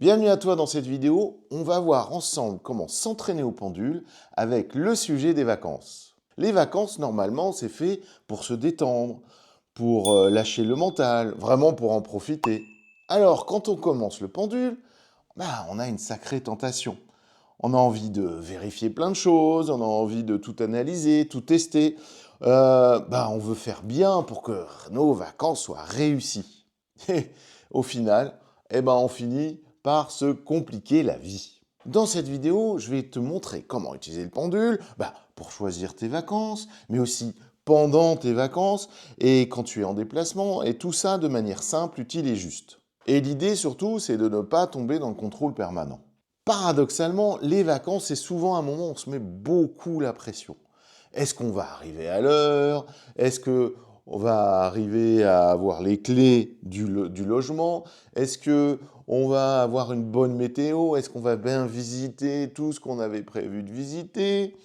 Bienvenue à toi dans cette vidéo, on va voir ensemble comment s'entraîner au pendule avec le sujet des vacances. Les vacances, normalement, c'est fait pour se détendre, pour lâcher le mental, vraiment pour en profiter. Alors, quand on commence le pendule, on a une sacrée tentation. On a envie de vérifier plein de choses, on a envie de tout analyser, tout tester. On veut faire bien pour que nos vacances soient réussies. Et au final, on finit par se compliquer la vie. Dans cette vidéo, je vais te montrer comment utiliser le pendule pour choisir tes vacances, mais aussi pendant tes vacances et quand tu es en déplacement, et tout ça de manière simple, utile et juste. Et l'idée surtout, c'est de ne pas tomber dans le contrôle permanent. Paradoxalement, les vacances, c'est souvent un moment où on se met beaucoup la pression. Est-ce qu'on va arriver à l'heure? Est-ce qu'on va arriver à avoir les clés du logement? Est-ce qu'on va avoir une bonne météo? Est-ce qu'on va bien visiter tout ce qu'on avait prévu de visiter?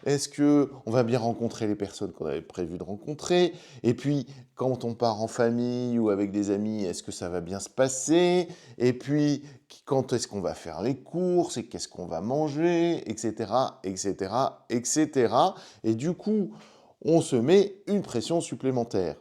Est-ce qu'on va bien rencontrer les personnes qu'on avait prévu de rencontrer? Et puis, quand on part en famille ou avec des amis, est-ce que ça va bien se passer? Et puis, quand est-ce qu'on va faire les courses? Et qu'est-ce qu'on va manger? Etc., etc., etc. Et du coup, on se met une pression supplémentaire.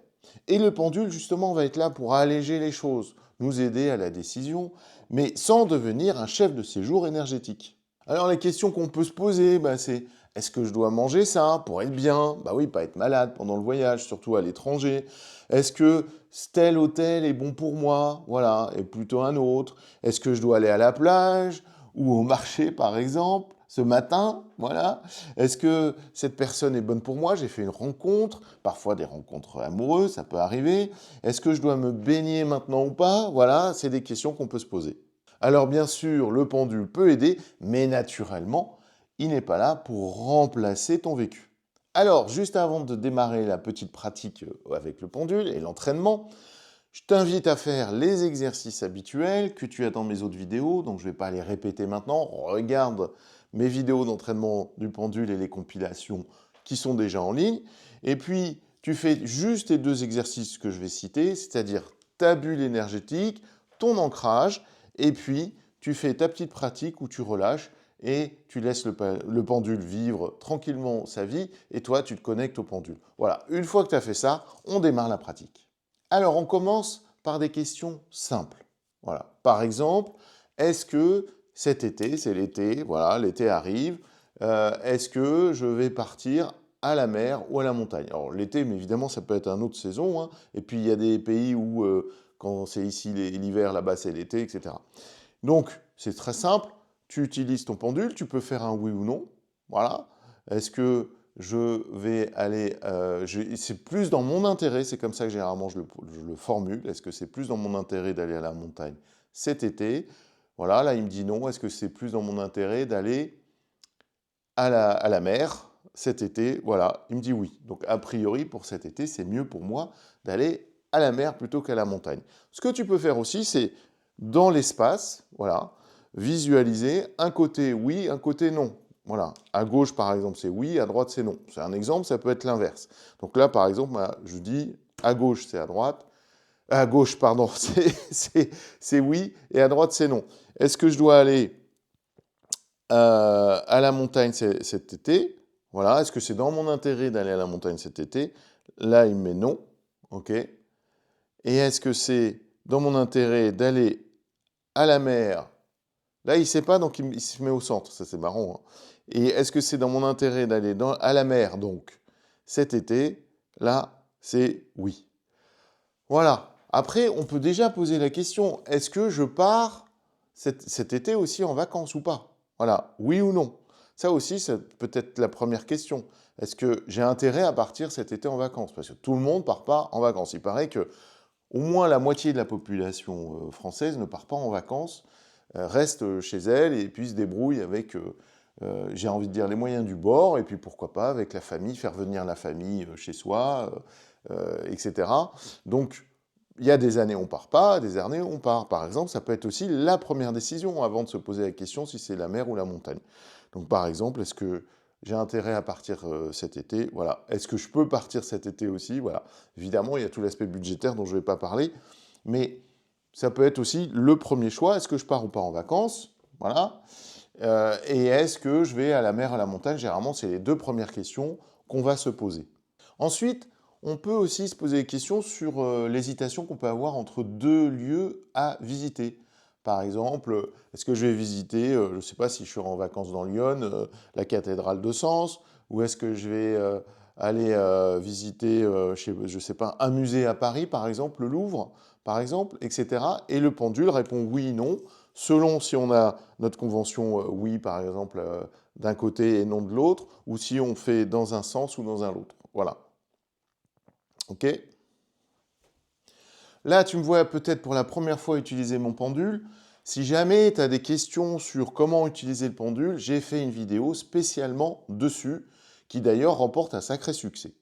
Et le pendule, justement, va être là pour alléger les choses, nous aider à la décision, mais sans devenir un chef de séjour énergétique. Alors les questions qu'on peut se poser, c'est est-ce que je dois manger ça pour être bien? Bah oui, pas être malade pendant le voyage, surtout à l'étranger. Est-ce que tel hôtel est bon pour moi? Voilà, et plutôt un autre. Est-ce que je dois aller à la plage ou au marché par exemple ce matin? Voilà. Est-ce que cette personne est bonne pour moi? J'ai fait une rencontre, parfois des rencontres amoureuses, ça peut arriver. Est-ce que je dois me baigner maintenant ou pas? Voilà, c'est des questions qu'on peut se poser. Alors bien sûr, le pendule peut aider, mais naturellement, il n'est pas là pour remplacer ton vécu. Alors, juste avant de démarrer la petite pratique avec le pendule et l'entraînement, je t'invite à faire les exercices habituels que tu as dans mes autres vidéos, donc je ne vais pas les répéter maintenant. Regarde mes vidéos d'entraînement du pendule et les compilations qui sont déjà en ligne. Et puis, tu fais juste les deux exercices que je vais citer, c'est-à-dire ta bulle énergétique, ton ancrage, et puis tu fais ta petite pratique où tu relâches et tu laisses le pendule vivre tranquillement sa vie, et toi, tu te connectes au pendule. Voilà, une fois que tu as fait ça, on démarre la pratique. Alors, on commence par des questions simples. Voilà. Par exemple, est-ce que cet été, c'est l'été, voilà, l'été arrive, est-ce que je vais partir à la mer ou à la montagne? Alors, l'été, mais évidemment, ça peut être une autre saison, hein. Et puis, il y a des pays où, quand c'est ici l'hiver, là-bas, c'est l'été, etc. Donc, c'est très simple. Tu utilises ton pendule, tu peux faire un oui ou non. Voilà. Est-ce que je vais aller... c'est plus dans mon intérêt, c'est comme ça que généralement je le formule. Est-ce que c'est plus dans mon intérêt d'aller à la montagne cet été? Voilà, là il me dit non. Est-ce que c'est plus dans mon intérêt d'aller à la mer cet été? Voilà, il me dit oui. Donc a priori, pour cet été, c'est mieux pour moi d'aller à la mer plutôt qu'à la montagne. Ce que tu peux faire aussi, c'est dans l'espace, voilà, visualiser un côté oui, un côté non. Voilà, à gauche par exemple c'est oui, à droite c'est non. C'est un exemple, ça peut être l'inverse. Donc là par exemple, je dis à gauche c'est à droite, à gauche pardon c'est oui et à droite c'est non. Est-ce que je dois aller à la montagne cet été? Voilà, est-ce que c'est dans mon intérêt d'aller à la montagne cet été? Là il me met non, ok. Et est-ce que c'est dans mon intérêt d'aller à la mer? Là, il ne sait pas, donc il se met au centre. Ça, c'est marrant, hein. Et est-ce que c'est dans mon intérêt d'aller à la mer, donc, cet été? Là, c'est oui. Voilà. Après, on peut déjà poser la question, est-ce que je pars cet été aussi en vacances ou pas? Voilà, oui ou non? Ça aussi, c'est peut-être la première question. Est-ce que j'ai intérêt à partir cet été en vacances? Parce que tout le monde ne part pas en vacances. Il paraît que au moins la moitié de la population française ne part pas en vacances, reste chez elle et puis se débrouille avec, j'ai envie de dire, les moyens du bord, et puis pourquoi pas avec la famille, faire venir la famille chez soi, etc. Donc, il y a des années où on part pas, des années où on part. Par exemple, ça peut être aussi la première décision avant de se poser la question si c'est la mer ou la montagne. Donc, par exemple, est-ce que j'ai intérêt à partir cet été? Voilà. Est-ce que je peux partir cet été aussi? Voilà. Évidemment, il y a tout l'aspect budgétaire dont je ne vais pas parler, mais ça peut être aussi le premier choix. Est-ce que je pars ou pas en vacances? Voilà. Et est-ce que je vais à la mer, à la montagne? Généralement, c'est les deux premières questions qu'on va se poser. Ensuite, on peut aussi se poser des questions sur l'hésitation qu'on peut avoir entre deux lieux à visiter. Par exemple, est-ce que je vais visiter, je ne sais pas si je suis en vacances dans Lyon, la cathédrale de Sens, ou est-ce que je vais aller visiter, je ne sais pas, un musée à Paris, par exemple, le Louvre, par exemple, etc. Et le pendule répond oui, non, selon si on a notre convention oui, par exemple, d'un côté et non de l'autre, ou si on fait dans un sens ou dans un autre. Voilà. OK? Là, tu me vois peut-être pour la première fois utiliser mon pendule. Si jamais tu as des questions sur comment utiliser le pendule, j'ai fait une vidéo spécialement dessus, qui d'ailleurs remporte un sacré succès.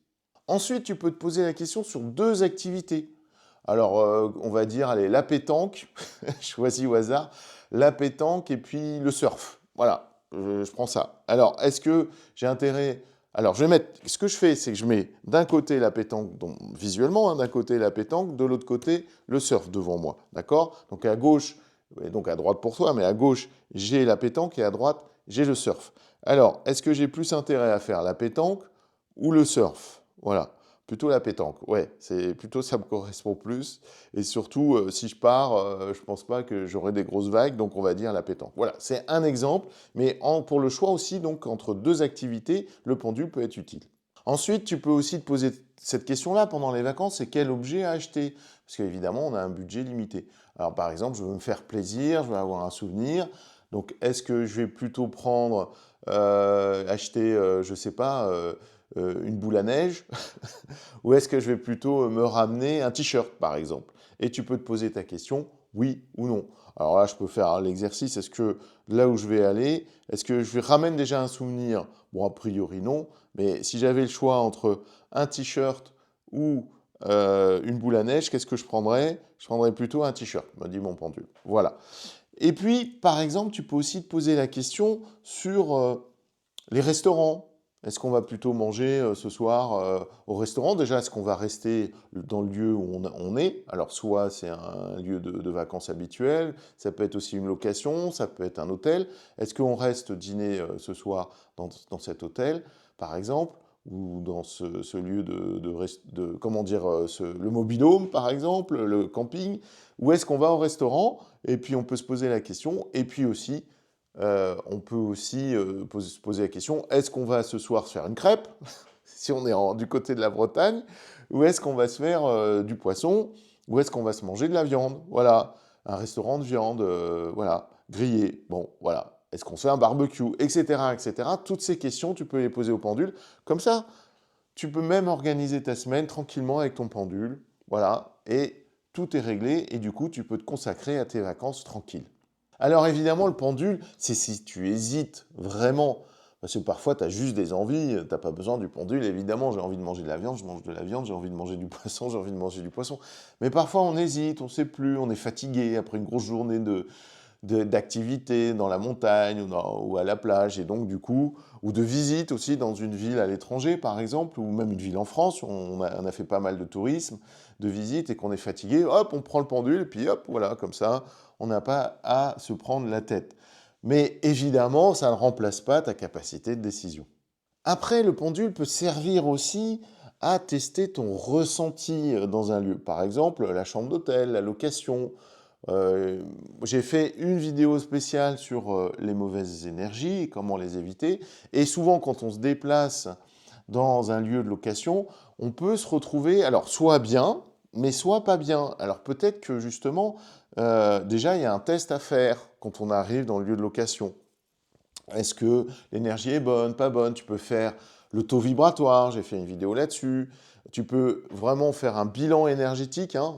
Ensuite, tu peux te poser la question sur deux activités. Alors, on va dire, allez, la pétanque, choisis au hasard, la pétanque et puis le surf. Voilà, je prends ça. Alors, est-ce que j'ai intérêt... Alors, je vais mettre... Ce que je fais, c'est que je mets d'un côté la pétanque, donc, visuellement, hein, d'un côté la pétanque, de l'autre côté le surf devant moi. D'accord? Donc, à gauche, et donc à droite pour toi, mais à gauche, j'ai la pétanque et à droite, j'ai le surf. Alors, est-ce que j'ai plus intérêt à faire la pétanque ou le surf? Voilà. Plutôt la pétanque, ouais, c'est plutôt ça me correspond plus. Et surtout, si je pars, je pense pas que j'aurai des grosses vagues, donc on va dire la pétanque. Voilà, c'est un exemple, mais pour le choix aussi, donc entre deux activités, le pendule peut être utile. Ensuite, tu peux aussi te poser cette question-là pendant les vacances, c'est quel objet acheter? Parce qu'évidemment, on a un budget limité. Alors par exemple, je veux me faire plaisir, je veux avoir un souvenir. Donc est-ce que je vais plutôt prendre, acheter, je ne sais pas, une boule à neige ou est-ce que je vais plutôt me ramener un t-shirt par exemple? Et tu peux te poser ta question, oui ou non. Alors là, je peux faire l'exercice, est-ce que là où je vais aller, est-ce que je ramène déjà un souvenir? Bon, a priori non, mais si j'avais le choix entre un t-shirt ou une boule à neige, qu'est-ce que je prendrais? Je prendrais plutôt un t-shirt, me dit mon pendule. Voilà. Et puis, par exemple, tu peux aussi te poser la question sur les restaurants. Est-ce qu'on va plutôt manger ce soir au restaurant? Déjà, est-ce qu'on va rester dans le lieu où on est? Alors, soit c'est un lieu de vacances habituel, ça peut être aussi une location, ça peut être un hôtel. Est-ce qu'on reste dîner ce soir dans cet hôtel, par exemple, ou dans ce lieu comment dire, le mobil-home, par exemple, le camping? Ou est-ce qu'on va au restaurant? Et puis, on peut se poser la question. Et puis aussi, on peut aussi se poser la question, est-ce qu'on va ce soir se faire une crêpe, si on est du côté de la Bretagne, ou est-ce qu'on va se faire du poisson, ou est-ce qu'on va se manger de la viande? Voilà, un restaurant de viande, voilà, grillé, bon, voilà. Est-ce qu'on se fait un barbecue, etc., etc. Toutes ces questions, tu peux les poser au pendule. Comme ça, tu peux même organiser ta semaine tranquillement avec ton pendule, voilà, et tout est réglé, et du coup, tu peux te consacrer à tes vacances tranquilles. Alors évidemment, le pendule, c'est si tu hésites vraiment, parce que parfois tu as juste des envies, tu n'as pas besoin du pendule, évidemment, j'ai envie de manger de la viande, je mange de la viande, j'ai envie de manger du poisson, j'ai envie de manger du poisson. Mais parfois on hésite, on ne sait plus, on est fatigué après une grosse journée d'activité dans la montagne ou à la plage, et donc du coup, ou de visite aussi dans une ville à l'étranger par exemple, ou même une ville en France, on a fait pas mal de tourisme, de visite, et qu'on est fatigué, hop, on prend le pendule, et puis hop, voilà, comme ça, on n'a pas à se prendre la tête. Mais évidemment, ça ne remplace pas ta capacité de décision. Après, le pendule peut servir aussi à tester ton ressenti dans un lieu. Par exemple, la chambre d'hôtel, la location. J'ai fait une vidéo spéciale sur les mauvaises énergies et comment les éviter. Et souvent, quand on se déplace dans un lieu de location, on peut se retrouver, alors soit bien, mais soit pas bien. Alors peut-être que justement, déjà, il y a un test à faire quand on arrive dans le lieu de location. Est-ce que l'énergie est bonne, pas bonne? Tu peux faire le taux vibratoire, j'ai fait une vidéo là-dessus. Tu peux vraiment faire un bilan énergétique, hein.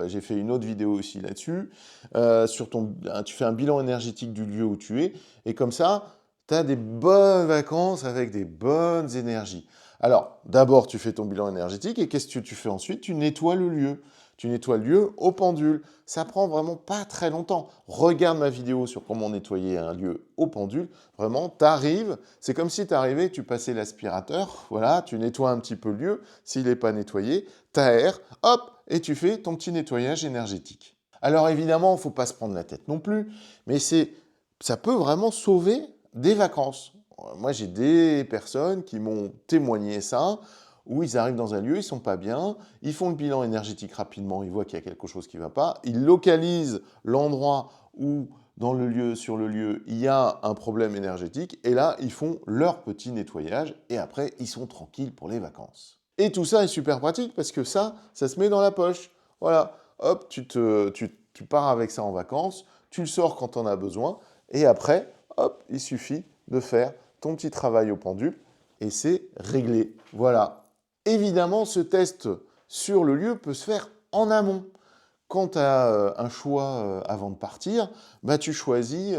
J'ai fait une autre vidéo aussi là-dessus. Tu fais un bilan énergétique du lieu où tu es, et comme ça, tu as des bonnes vacances avec des bonnes énergies. Alors, d'abord, tu fais ton bilan énergétique, et qu'est-ce que tu fais ensuite? Tu nettoies le lieu. Tu nettoies le lieu au pendule. Ça prend vraiment pas très longtemps. Regarde ma vidéo sur comment nettoyer un lieu au pendule. Vraiment, t'arrives, c'est comme si t'arrivais, tu passais l'aspirateur, voilà, tu nettoies un petit peu le lieu. S'il n'est pas nettoyé, t'aères, hop, et tu fais ton petit nettoyage énergétique. Alors évidemment, il ne faut pas se prendre la tête non plus, mais ça peut vraiment sauver des vacances. Moi, j'ai des personnes qui m'ont témoigné ça, où ils arrivent dans un lieu, ils sont pas bien, ils font le bilan énergétique rapidement, ils voient qu'il y a quelque chose qui ne va pas, ils localisent l'endroit où, sur le lieu, il y a un problème énergétique, et là, ils font leur petit nettoyage, et après, ils sont tranquilles pour les vacances. Et tout ça est super pratique, parce que ça se met dans la poche. Voilà, hop, tu pars avec ça en vacances, tu le sors quand on a besoin, et après, hop, il suffit de faire ton petit travail au pendule, et c'est réglé. Voilà. Évidemment, ce test sur le lieu peut se faire en amont. Quand tu as un choix avant de partir, bah, tu choisis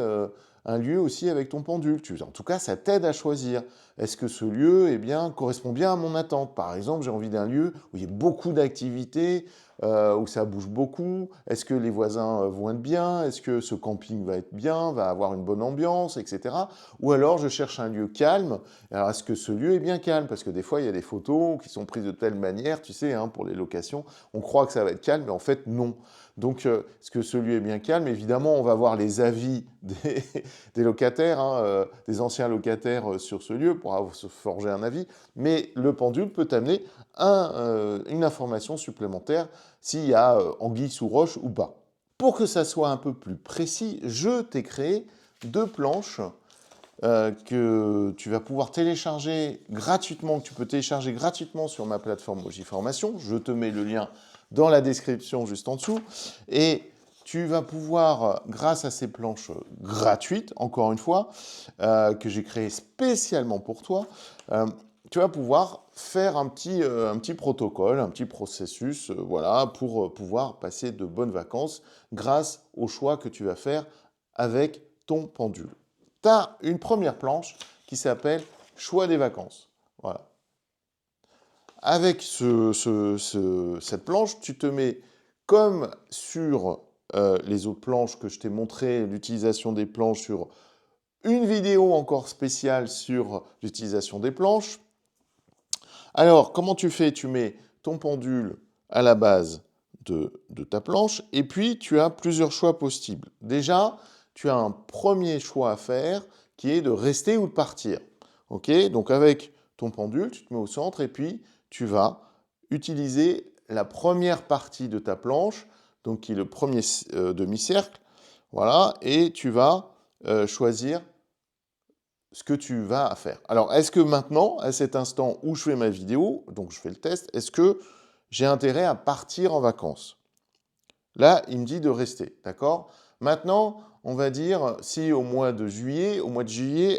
un lieu aussi avec ton pendule. En tout cas, ça t'aide à choisir. Est-ce que ce lieu correspond bien à mon attente? Par exemple, j'ai envie d'un lieu où il y a beaucoup d'activités, où ça bouge beaucoup. Est-ce que les voisins vont être bien? Est-ce que ce camping va être bien, va avoir une bonne ambiance, etc. Ou alors, je cherche un lieu calme. Alors, est-ce que ce lieu est bien calme? Parce que des fois, il y a des photos qui sont prises de telle manière, tu sais, hein, pour les locations, on croit que ça va être calme, mais en fait, non. Donc, est-ce que ce lieu est bien calme? Évidemment, on va voir les avis des locataires, hein, des anciens locataires sur ce lieu pour se forger un avis. Mais le pendule peut t'amener une information supplémentaire s'il y a anguille sous roche ou pas. Pour que ça soit un peu plus précis, je t'ai créé 2 planches que tu vas pouvoir télécharger gratuitement, que tu peux télécharger gratuitement sur ma plateforme Mojiformation. Je te mets le lien dans la description juste en dessous. Et tu vas pouvoir, grâce à ces planches gratuites, encore une fois, que j'ai créées spécialement pour toi, tu vas pouvoir faire un petit protocole, un petit processus, voilà, pour pouvoir passer de bonnes vacances grâce au choix que tu vas faire avec ton pendule. Tu as une première planche qui s'appelle Choix des vacances. Voilà. Avec cette planche, tu te mets comme sur les autres planches que je t'ai montré, l'utilisation des planches sur une vidéo encore spéciale sur l'utilisation des planches. Alors, comment tu fais? Tu mets ton pendule à la base de ta planche et puis tu as plusieurs choix possibles. Déjà, tu as un premier choix à faire qui est de rester ou de partir. Ok? Donc avec ton pendule, tu te mets au centre et puis tu vas utiliser la première partie de ta planche, donc qui est le premier demi-cercle, voilà, et tu vas choisir ce que tu vas faire. Alors, est-ce que maintenant, à cet instant où je fais ma vidéo, donc je fais le test, est-ce que j'ai intérêt à partir en vacances? Là, il me dit de rester, d'accord? Maintenant, on va dire si au mois de juillet,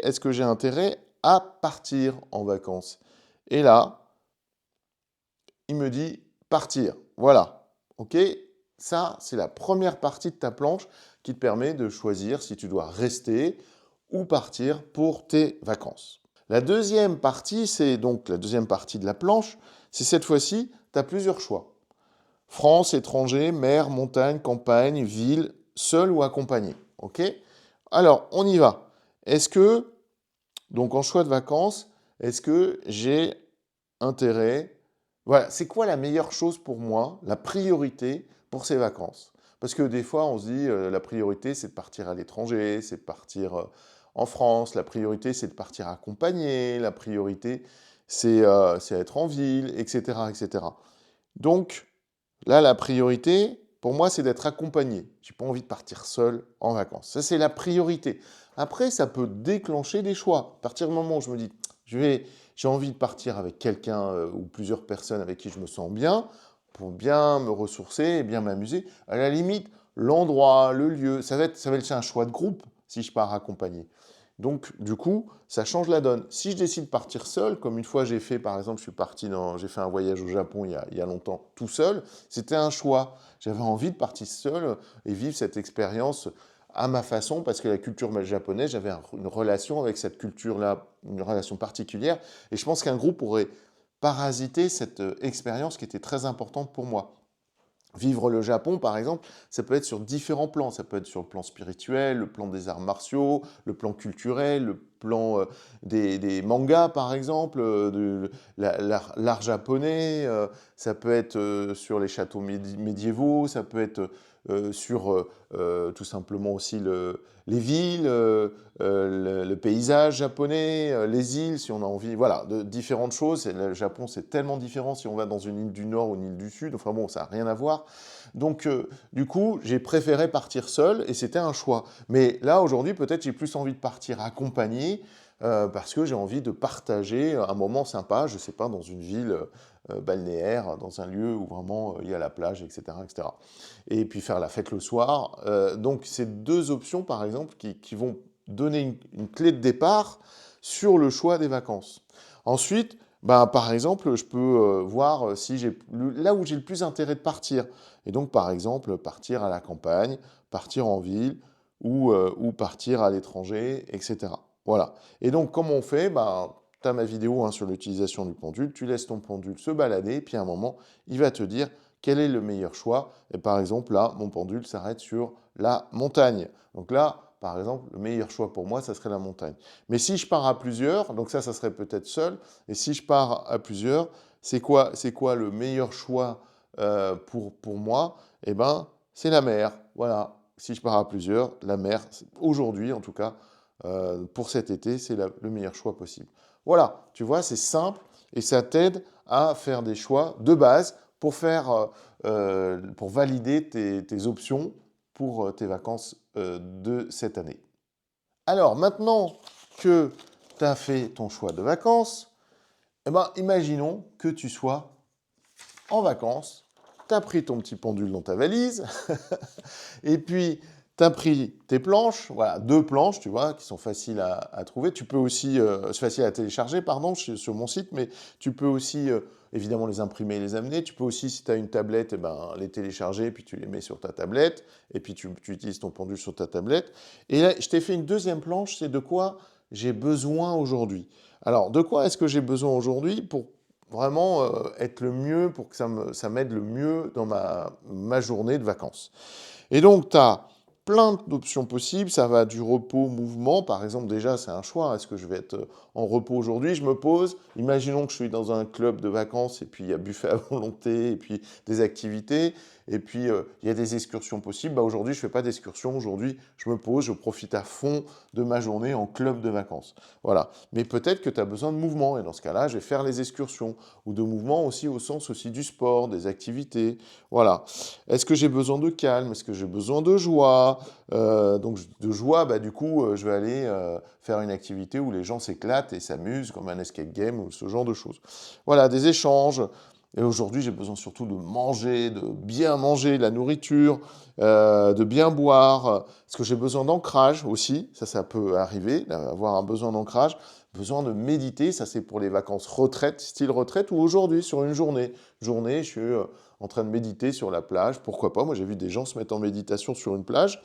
est-ce que j'ai intérêt à partir en vacances? Et là, il me dit partir. Voilà, ok? Ça, c'est la première partie de ta planche qui te permet de choisir si tu dois rester ou partir pour tes vacances. La deuxième partie, c'est donc la deuxième partie de la planche, c'est cette fois-ci, tu as plusieurs choix. France, étranger, mer, montagne, campagne, ville, seul ou accompagné. Ok? Alors, on y va. Est-ce que, donc en choix de vacances, est-ce que j'ai intérêt... Voilà, c'est quoi la meilleure chose pour moi, la priorité pour ces vacances? Parce que des fois, on se dit, la priorité, c'est de partir à l'étranger, c'est de partir en France, la priorité, c'est de partir accompagné, la priorité, c'est être en ville, etc., etc. Donc, là, la priorité, pour moi, c'est d'être accompagné. Je n'ai pas envie de partir seul en vacances. Ça, c'est la priorité. Après, ça peut déclencher des choix. À partir du moment où je me dis, j'ai envie de partir avec quelqu'un ou plusieurs personnes avec qui je me sens bien, pour bien me ressourcer et bien m'amuser, à la limite, l'endroit, le lieu, ça va être un choix de groupe si je pars accompagné. Donc, du coup, ça change la donne. Si je décide de partir seul, comme une fois j'ai fait, par exemple, j'ai fait un voyage au Japon il y a longtemps, tout seul, c'était un choix. J'avais envie de partir seul et vivre cette expérience à ma façon, parce que la culture japonaise, j'avais une relation avec cette culture-là, une relation particulière, et je pense qu'un groupe aurait parasité cette expérience qui était très importante pour moi. Vivre le Japon, par exemple, ça peut être sur différents plans. Ça peut être sur le plan spirituel, le plan des arts martiaux, le plan culturel, le plan des mangas, par exemple, de l'art japonais. Ça peut être sur les châteaux médiévaux, ça peut être sur tout simplement aussi les villes, le paysage japonais, les îles, si on a envie, voilà, de différentes choses. Le Japon, c'est tellement différent si on va dans une île du Nord ou une île du Sud, enfin bon, ça n'a rien à voir. Donc, du coup, j'ai préféré partir seul, et c'était un choix. Mais là, aujourd'hui, peut-être j'ai plus envie de partir accompagné, parce que j'ai envie de partager un moment sympa, je ne sais pas, dans une ville balnéaire, dans un lieu où vraiment il y a la plage, etc., etc. Et puis faire la fête le soir. Donc, c'est deux options, par exemple, qui vont donner une clé de départ sur le choix des vacances. Ensuite, ben, par exemple, je peux voir si j'ai là où j'ai le plus intérêt de partir. Et donc, par exemple, partir à la campagne, partir en ville ou partir à l'étranger, etc. Voilà. Et donc, comment on fait? Ben, tu as ma vidéo hein, sur l'utilisation du pendule, tu laisses ton pendule se balader, puis à un moment, il va te dire quel est le meilleur choix. Et par exemple, là, mon pendule s'arrête sur la montagne. Donc là, par exemple, le meilleur choix pour moi, ça serait la montagne. Mais si je pars à plusieurs, donc ça serait peut-être seul, et si je pars à plusieurs, c'est quoi le meilleur choix pour moi? Eh ben, c'est la mer. Voilà. Si je pars à plusieurs, la mer, aujourd'hui en tout cas, pour cet été, c'est le meilleur choix possible. Voilà, tu vois, c'est simple et ça t'aide à faire des choix de base pour valider tes options pour tes vacances de cette année. Alors maintenant que tu as fait ton choix de vacances, eh ben, imaginons que tu sois en vacances, tu as pris ton petit pendule dans ta valise, et puis tu as pris tes planches, voilà, 2 planches, tu vois, qui sont faciles à trouver. Tu peux aussi, c'est facile à télécharger, pardon, sur mon site, mais tu peux aussi, évidemment, les imprimer et les amener. Tu peux aussi, si tu as une tablette, eh ben, les télécharger, puis tu les mets sur ta tablette, et puis tu utilises ton pendule sur ta tablette. Et là, je t'ai fait une deuxième planche, c'est de quoi j'ai besoin aujourd'hui. Alors, de quoi est-ce que j'ai besoin aujourd'hui pour vraiment être le mieux, pour que ça m'aide le mieux dans ma journée de vacances. Et donc, tu as plein d'options possibles. Ça va du repos, mouvement. Par exemple, déjà, c'est un choix. Est-ce que je vais être en repos aujourd'hui? Je me pose. Imaginons que je suis dans un club de vacances et puis il y a buffet à volonté et puis des activités. Et puis, il y a des excursions possibles. Bah, aujourd'hui, je ne fais pas d'excursion. Aujourd'hui, je me pose, je profite à fond de ma journée en club de vacances. Voilà. Mais peut-être que tu as besoin de mouvement. Et dans ce cas-là, je vais faire les excursions. Ou de mouvement aussi au sens aussi du sport, des activités. Voilà. Est-ce que j'ai besoin de calme? Est-ce que j'ai besoin de joie? Donc de joie, bah, du coup, je vais aller faire une activité où les gens s'éclatent et s'amusent, comme un escape game ou ce genre de choses. Voilà, des échanges. Et aujourd'hui, j'ai besoin surtout de manger, de bien manger, de la nourriture, de bien boire. Est-ce que j'ai besoin d'ancrage aussi? Ça peut arriver, avoir un besoin d'ancrage. Besoin de méditer, ça c'est pour les vacances retraite, style retraite, ou aujourd'hui, sur une journée. Journée, je suis en train de méditer sur la plage, pourquoi pas, moi j'ai vu des gens se mettre en méditation sur une plage,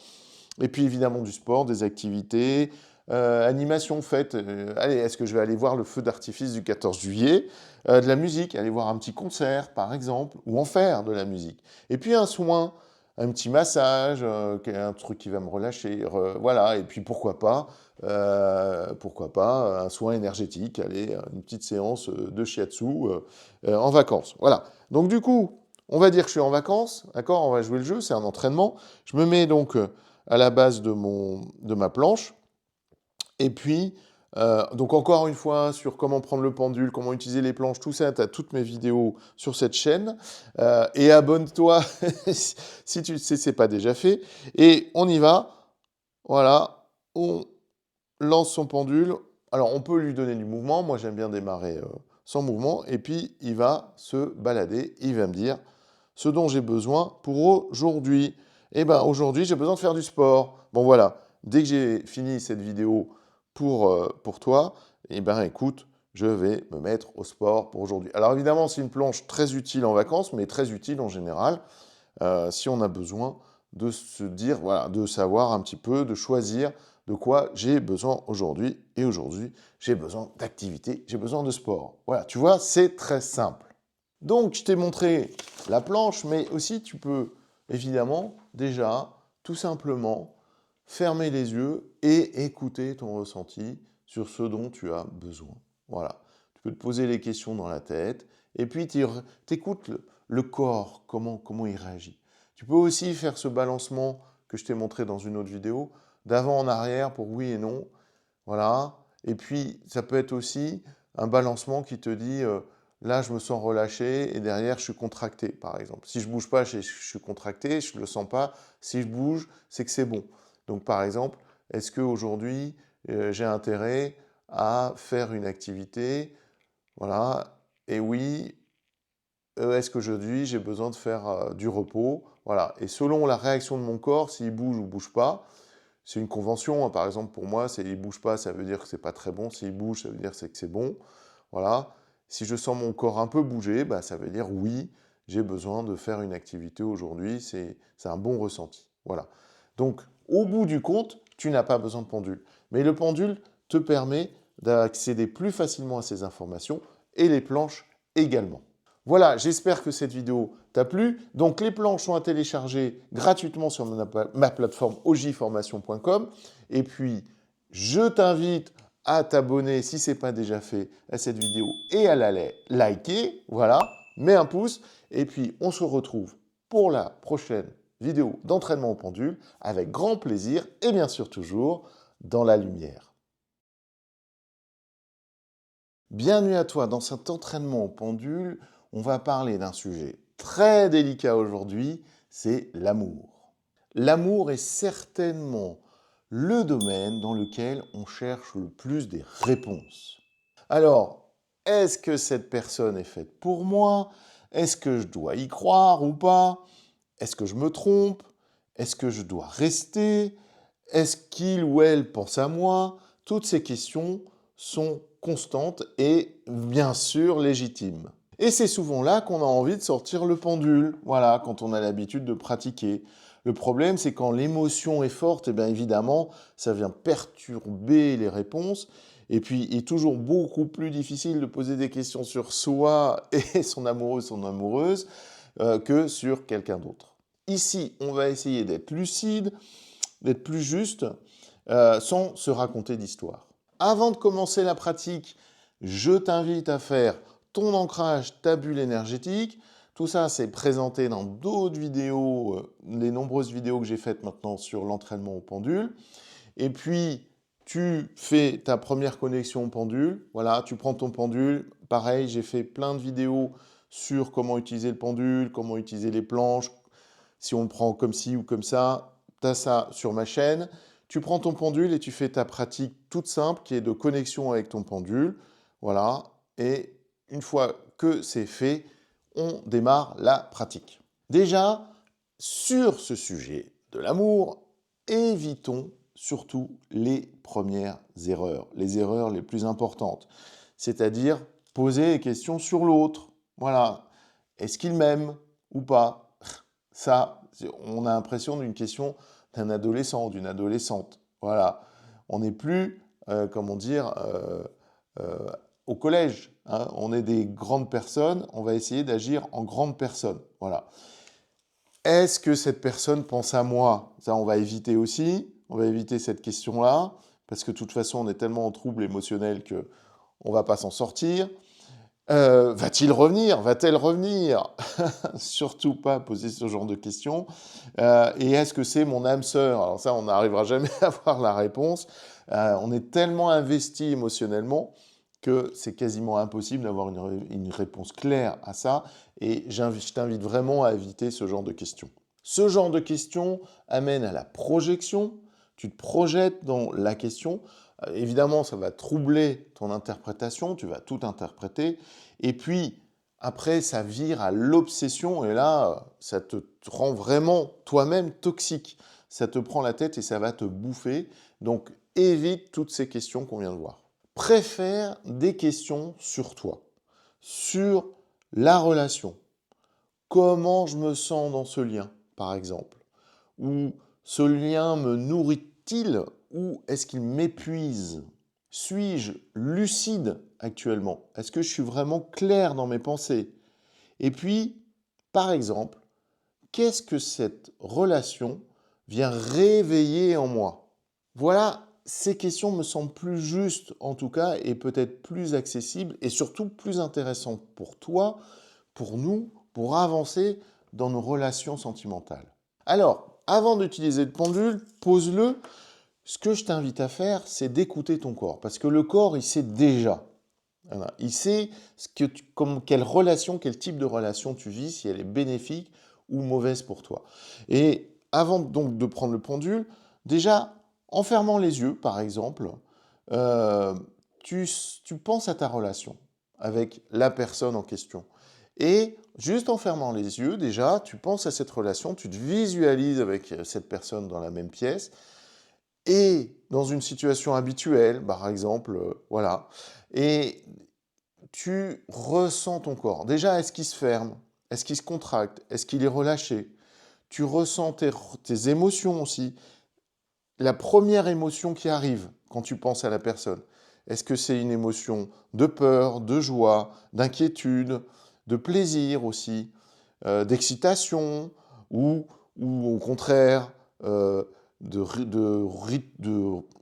et puis évidemment du sport, des activités, animation faite, allez, est-ce que je vais aller voir le feu d'artifice du 14 juillet, de la musique, aller voir un petit concert par exemple, ou en faire de la musique, et puis un soin, un petit massage, un truc qui va me relâcher, voilà, et puis pourquoi pas un soin énergétique, allez, une petite séance de shiatsu en vacances, voilà. Donc du coup, on va dire que je suis en vacances, d'accord, on va jouer le jeu, c'est un entraînement. Je me mets donc à la base de ma planche. Et puis, donc encore une fois, sur comment prendre le pendule, comment utiliser les planches, tout ça, tu as toutes mes vidéos sur cette chaîne. Et abonne-toi si tu ne sais, c'est pas déjà fait. Et on y va. Voilà, on lance son pendule. Alors, on peut lui donner du mouvement. Moi, j'aime bien démarrer sans mouvement. Et puis, il va se balader. Il va me dire ce dont j'ai besoin pour aujourd'hui. Eh bien, aujourd'hui, j'ai besoin de faire du sport. Bon, voilà. Dès que j'ai fini cette vidéo pour toi, eh bien, écoute, je vais me mettre au sport pour aujourd'hui. Alors, évidemment, c'est une planche très utile en vacances, mais très utile en général, si on a besoin de se dire, voilà, de savoir un petit peu, de choisir de quoi j'ai besoin aujourd'hui. Et aujourd'hui, j'ai besoin d'activité, j'ai besoin de sport. Voilà, tu vois, c'est très simple. Donc, je t'ai montré la planche, mais aussi tu peux évidemment déjà tout simplement fermer les yeux et écouter ton ressenti sur ce dont tu as besoin. Voilà. Tu peux te poser les questions dans la tête et puis tu écoutes le corps, comment il réagit. Tu peux aussi faire ce balancement que je t'ai montré dans une autre vidéo, d'avant en arrière pour oui et non. Voilà. Et puis, ça peut être aussi un balancement qui te dit, là, je me sens relâché et derrière, je suis contracté, par exemple. Si je ne bouge pas, je suis contracté, je ne le sens pas. Si je bouge, c'est que c'est bon. Donc, par exemple, est-ce qu'aujourd'hui, j'ai intérêt à faire une activité? Voilà. Et oui, est-ce qu'aujourd'hui, j'ai besoin de faire du repos? Voilà. Et selon la réaction de mon corps, s'il bouge ou bouge pas, c'est une convention, hein. Par exemple, pour moi, s'il ne bouge pas, ça veut dire que c'est pas très bon. S'il bouge, ça veut dire que c'est bon. Voilà. Si je sens mon corps un peu bouger, bah, ça veut dire oui, j'ai besoin de faire une activité aujourd'hui. C'est un bon ressenti. Voilà. Donc, au bout du compte, tu n'as pas besoin de pendule. Mais le pendule te permet d'accéder plus facilement à ces informations et les planches également. Voilà, j'espère que cette vidéo t'a plu. Donc, les planches sont à télécharger gratuitement sur ma plateforme ojiformation.com. Et puis, je t'invite à t'abonner, si ce n'est pas déjà fait, à cette vidéo et à la liker. Voilà, mets un pouce. Et puis, on se retrouve pour la prochaine vidéo d'entraînement au pendule avec grand plaisir et bien sûr toujours dans la lumière. Bienvenue à toi dans cet entraînement au pendule. On va parler d'un sujet très délicat aujourd'hui, c'est l'amour. L'amour est certainement le domaine dans lequel on cherche le plus des réponses. Alors, est-ce que cette personne est faite pour moi? Est-ce que je dois y croire ou pas? Est-ce que je me trompe? Est-ce que je dois rester? Est-ce qu'il ou elle pense à moi? Toutes ces questions sont constantes et bien sûr légitimes. Et c'est souvent là qu'on a envie de sortir le pendule, voilà, quand on a l'habitude de pratiquer. Le problème, c'est quand l'émotion est forte, et bien évidemment, ça vient perturber les réponses. Et puis, il est toujours beaucoup plus difficile de poser des questions sur soi et son amoureux, son amoureuse, que sur quelqu'un d'autre. Ici, on va essayer d'être lucide, d'être plus juste, sans se raconter d'histoire. Avant de commencer la pratique, je t'invite à faire ton ancrage, ta bulle énergétique. Tout ça, c'est présenté dans d'autres vidéos, les nombreuses vidéos que j'ai faites maintenant sur l'entraînement au pendule. Et puis, tu fais ta première connexion au pendule. Voilà, tu prends ton pendule. Pareil, j'ai fait plein de vidéos sur comment utiliser le pendule, comment utiliser les planches, si on le prend comme ci ou comme ça. Tu as ça sur ma chaîne. Tu prends ton pendule et tu fais ta pratique toute simple qui est de connexion avec ton pendule. Voilà. Et une fois que c'est fait, on démarre la pratique. Déjà, sur ce sujet de l'amour, évitons surtout les premières erreurs, les erreurs les plus importantes. C'est-à-dire poser des questions sur l'autre. Voilà. Est-ce qu'il m'aime ou pas? Ça, on a l'impression d'une question d'un adolescent, d'une adolescente. Voilà. On n'est plus, comment dire, au collège, hein. On est des grandes personnes, on va essayer d'agir en grande personne. Voilà. Est-ce que cette personne pense à moi? Ça, on va éviter aussi. On va éviter cette question-là, parce que de toute façon, on est tellement en trouble émotionnel qu'on ne va pas s'en sortir. Va-t-il revenir? Va-t-elle revenir? Surtout pas poser ce genre de questions. Et est-ce que c'est mon âme sœur? Alors ça, on n'arrivera jamais à avoir la réponse. On est tellement investi émotionnellement que c'est quasiment impossible d'avoir une réponse claire à ça. Et je t'invite vraiment à éviter ce genre de questions. Ce genre de questions amène à la projection. Tu te projettes dans la question. Évidemment, ça va troubler ton interprétation. Tu vas tout interpréter. Et puis, après, ça vire à l'obsession. Et là, ça te rend vraiment toi-même toxique. Ça te prend la tête et ça va te bouffer. Donc, évite toutes ces questions qu'on vient de voir. Préfère des questions sur toi, sur la relation. Comment je me sens dans ce lien, par exemple? Ou ce lien me nourrit-il ou est-ce qu'il m'épuise? Suis-je lucide actuellement? Est-ce que je suis vraiment clair dans mes pensées? Et puis, par exemple, qu'est-ce que cette relation vient réveiller en moi? Voilà, ces questions me semblent plus justes en tout cas et peut-être plus accessibles et surtout plus intéressantes pour toi, pour nous, pour avancer dans nos relations sentimentales. Alors, avant d'utiliser le pendule, pose-le. Ce que je t'invite à faire, c'est d'écouter ton corps. Parce que le corps, il sait déjà. Voilà. Il sait quelle relation, quel type de relation tu vis, si elle est bénéfique ou mauvaise pour toi. Et avant donc de prendre le pendule, déjà, en fermant les yeux, par exemple, euh, tu penses à ta relation avec la personne en question. Et juste en fermant les yeux, déjà, tu penses à cette relation, tu te visualises avec cette personne dans la même pièce, et dans une situation habituelle, par exemple, voilà, et tu ressens ton corps. Déjà, est-ce qu'il se ferme? Est-ce qu'il se contracte? Est-ce qu'il est relâché? Tu ressens tes émotions aussi. La première émotion qui arrive quand tu penses à la personne. Est-ce que c'est une émotion de peur, de joie, d'inquiétude, de plaisir aussi, d'excitation ou au contraire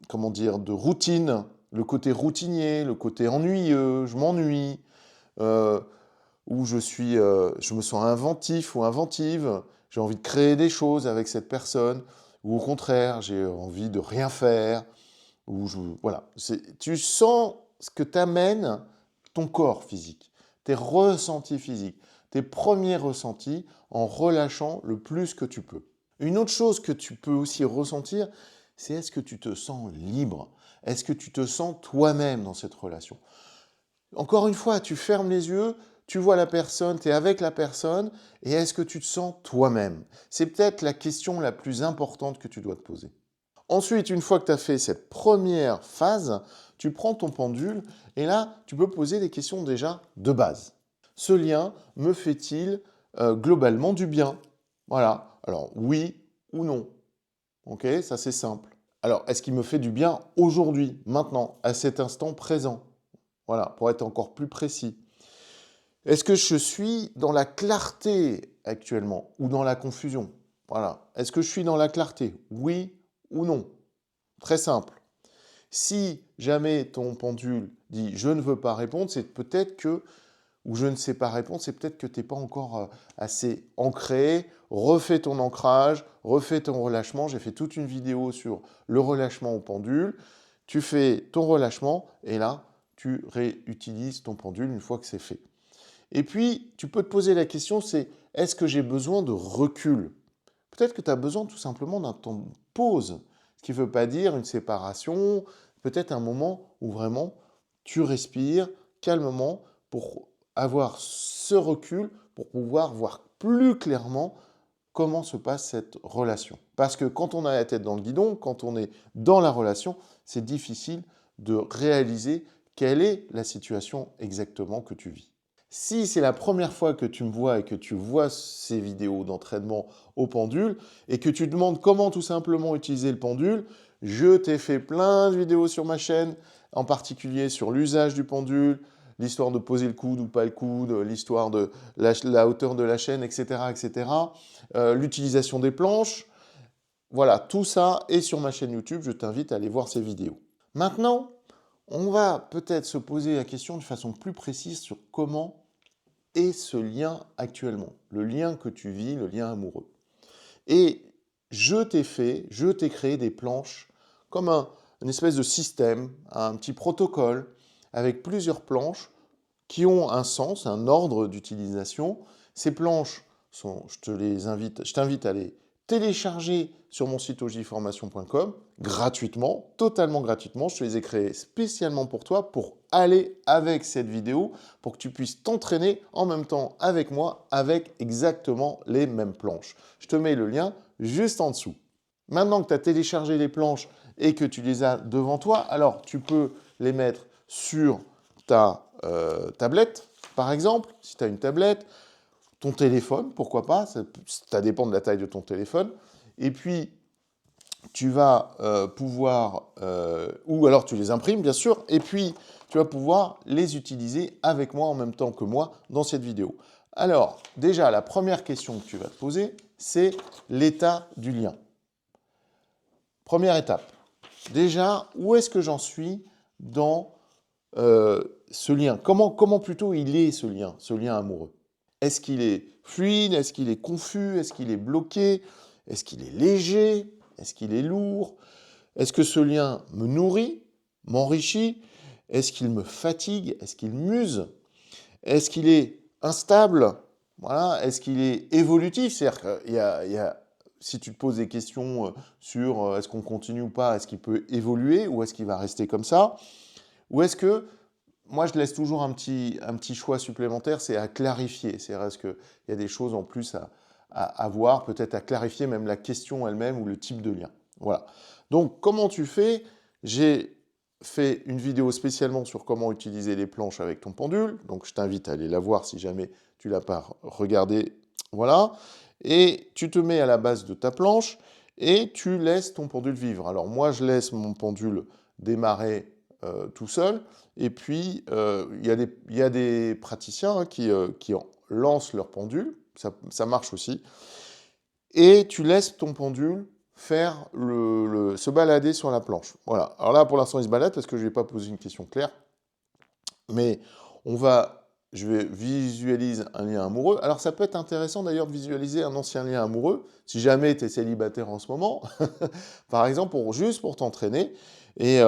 comment dire, de routine, le côté routinier, le côté ennuyeux, je m'ennuie, euh, où je me sens inventif ou inventive, j'ai envie de créer des choses avec cette personne, ou au contraire, j'ai envie de rien faire, voilà. Tu sens ce que t'amène ton corps physique, tes ressentis physiques, tes premiers ressentis en relâchant le plus que tu peux. Une autre chose que tu peux aussi ressentir, c'est est-ce que tu te sens libre? Est-ce que tu te sens toi-même dans cette relation? Encore une fois, tu fermes les yeux, tu vois la personne, tu es avec la personne, et est-ce que tu te sens toi-même? C'est peut-être la question la plus importante que tu dois te poser. Ensuite, une fois que tu as fait cette première phase, tu prends ton pendule, et là, tu peux poser des questions déjà de base. Ce lien me fait-il globalement du bien? Voilà. Alors, oui ou non. Ok, ça c'est simple. Alors, est-ce qu'il me fait du bien aujourd'hui, maintenant, à cet instant présent? Voilà, pour être encore plus précis. Est-ce que je suis dans la clarté actuellement ou dans la confusion? Voilà. Est-ce que je suis dans la clarté? Oui ou non? Très simple. Si jamais ton pendule dit je ne veux pas répondre, c'est peut-être que, ou je ne sais pas répondre, c'est peut-être que tu n'es pas encore assez ancré. Refais ton ancrage, refais ton relâchement. J'ai fait toute une vidéo sur le relâchement au pendule. Tu fais ton relâchement et là, tu réutilises ton pendule une fois que c'est fait. Et puis, tu peux te poser la question, c'est est-ce que j'ai besoin de recul? Peut-être que tu as besoin tout simplement d'un temps de pause, ce qui ne veut pas dire une séparation, peut-être un moment où vraiment tu respires calmement pour avoir ce recul, pour pouvoir voir plus clairement comment se passe cette relation. Parce que quand on a la tête dans le guidon, quand on est dans la relation, c'est difficile de réaliser quelle est la situation exactement que tu vis. Si c'est la première fois que tu me vois et que tu vois ces vidéos d'entraînement au pendule et que tu te demandes comment tout simplement utiliser le pendule, je t'ai fait plein de vidéos sur ma chaîne, en particulier sur l'usage du pendule, l'histoire de poser le coude ou pas le coude, l'histoire de la hauteur de la chaîne, etc., etc., l'utilisation des planches. Voilà, tout ça est sur ma chaîne YouTube, je t'invite à aller voir ces vidéos. Maintenant, on va peut-être se poser la question de façon plus précise sur comment est ce lien actuellement, le lien que tu vis, le lien amoureux. Et je t'ai créé des planches comme une espèce de système, un petit protocole avec plusieurs planches qui ont un sens, un ordre d'utilisation. Ces planches je t'invite à les télécharger sur mon site ogiformation.com gratuitement, totalement gratuitement. Je te les ai créées spécialement pour toi, pour aller avec cette vidéo, pour que tu puisses t'entraîner en même temps avec moi, avec exactement les mêmes planches. Je te mets le lien juste en dessous. Maintenant que tu as téléchargé les planches et que tu les as devant toi, alors tu peux les mettre sur ta tablette, par exemple, si tu as une tablette, ton téléphone, pourquoi pas, ça dépend de la taille de ton téléphone. Et puis, tu vas pouvoir, ou alors tu les imprimes, bien sûr, et puis tu vas pouvoir les utiliser avec moi en même temps que moi dans cette vidéo. Alors, déjà, la première question que tu vas te poser, c'est l'état du lien. Première étape. Déjà, où est-ce que j'en suis dans ce lien? Comment plutôt il est ce lien amoureux? Est-ce qu'il est fluide? Est-ce qu'il est confus? Est-ce qu'il est bloqué? Est-ce qu'il est léger? Est-ce qu'il est lourd? Est-ce que ce lien me nourrit, m'enrichit? Est-ce qu'il me fatigue? Est-ce qu'il m'use? Est-ce qu'il est instable? Voilà. Est-ce qu'il est évolutif? C'est-à-dire si tu te poses des questions sur est-ce qu'on continue ou pas, est-ce qu'il peut évoluer ou est-ce qu'il va rester comme ça? Ou est-ce que, moi je laisse toujours un petit choix supplémentaire, c'est à clarifier. C'est-à-dire est-ce qu'il y a des choses en plus à voir, peut-être à clarifier même la question elle-même ou le type de lien. Voilà. Donc comment tu fais? J'ai fait une vidéo spécialement sur comment utiliser les planches avec ton pendule. Donc je t'invite à aller la voir si jamais tu ne l'as pas regardée. Voilà. Et tu te mets à la base de ta planche et tu laisses ton pendule vivre. Alors moi, je laisse mon pendule démarrer tout seul. Et puis, il y a des praticiens hein, qui lancent leur pendule. Ça marche aussi. Et tu laisses ton pendule faire se balader sur la planche. Voilà. Alors là, pour l'instant, il se balade parce que je ne vais pas poser une question claire. Mais je vais visualiser un lien amoureux. Alors, ça peut être intéressant d'ailleurs de visualiser un ancien lien amoureux, si jamais tu es célibataire en ce moment, par exemple, juste pour t'entraîner. Et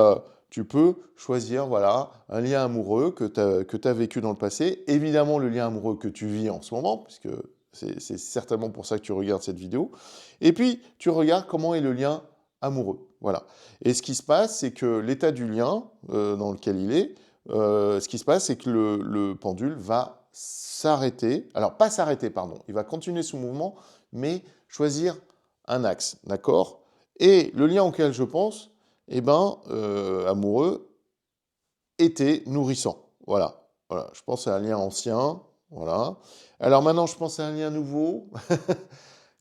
tu peux choisir voilà, un lien amoureux que tu as vécu dans le passé. Évidemment, le lien amoureux que tu vis en ce moment, puisque c'est certainement pour ça que tu regardes cette vidéo. Et puis, tu regardes comment est le lien amoureux. Voilà. Et ce qui se passe, c'est que l'état du lien dans lequel il est, ce qui se passe, c'est que le pendule va s'arrêter. Alors, pas s'arrêter, pardon. Il va continuer son mouvement, mais choisir un axe. D'accord? Et le lien auquel je pense, eh ben, amoureux, était nourrissant. Voilà. Voilà. Je pense à un lien ancien. Voilà. Alors maintenant, je pense à un lien nouveau.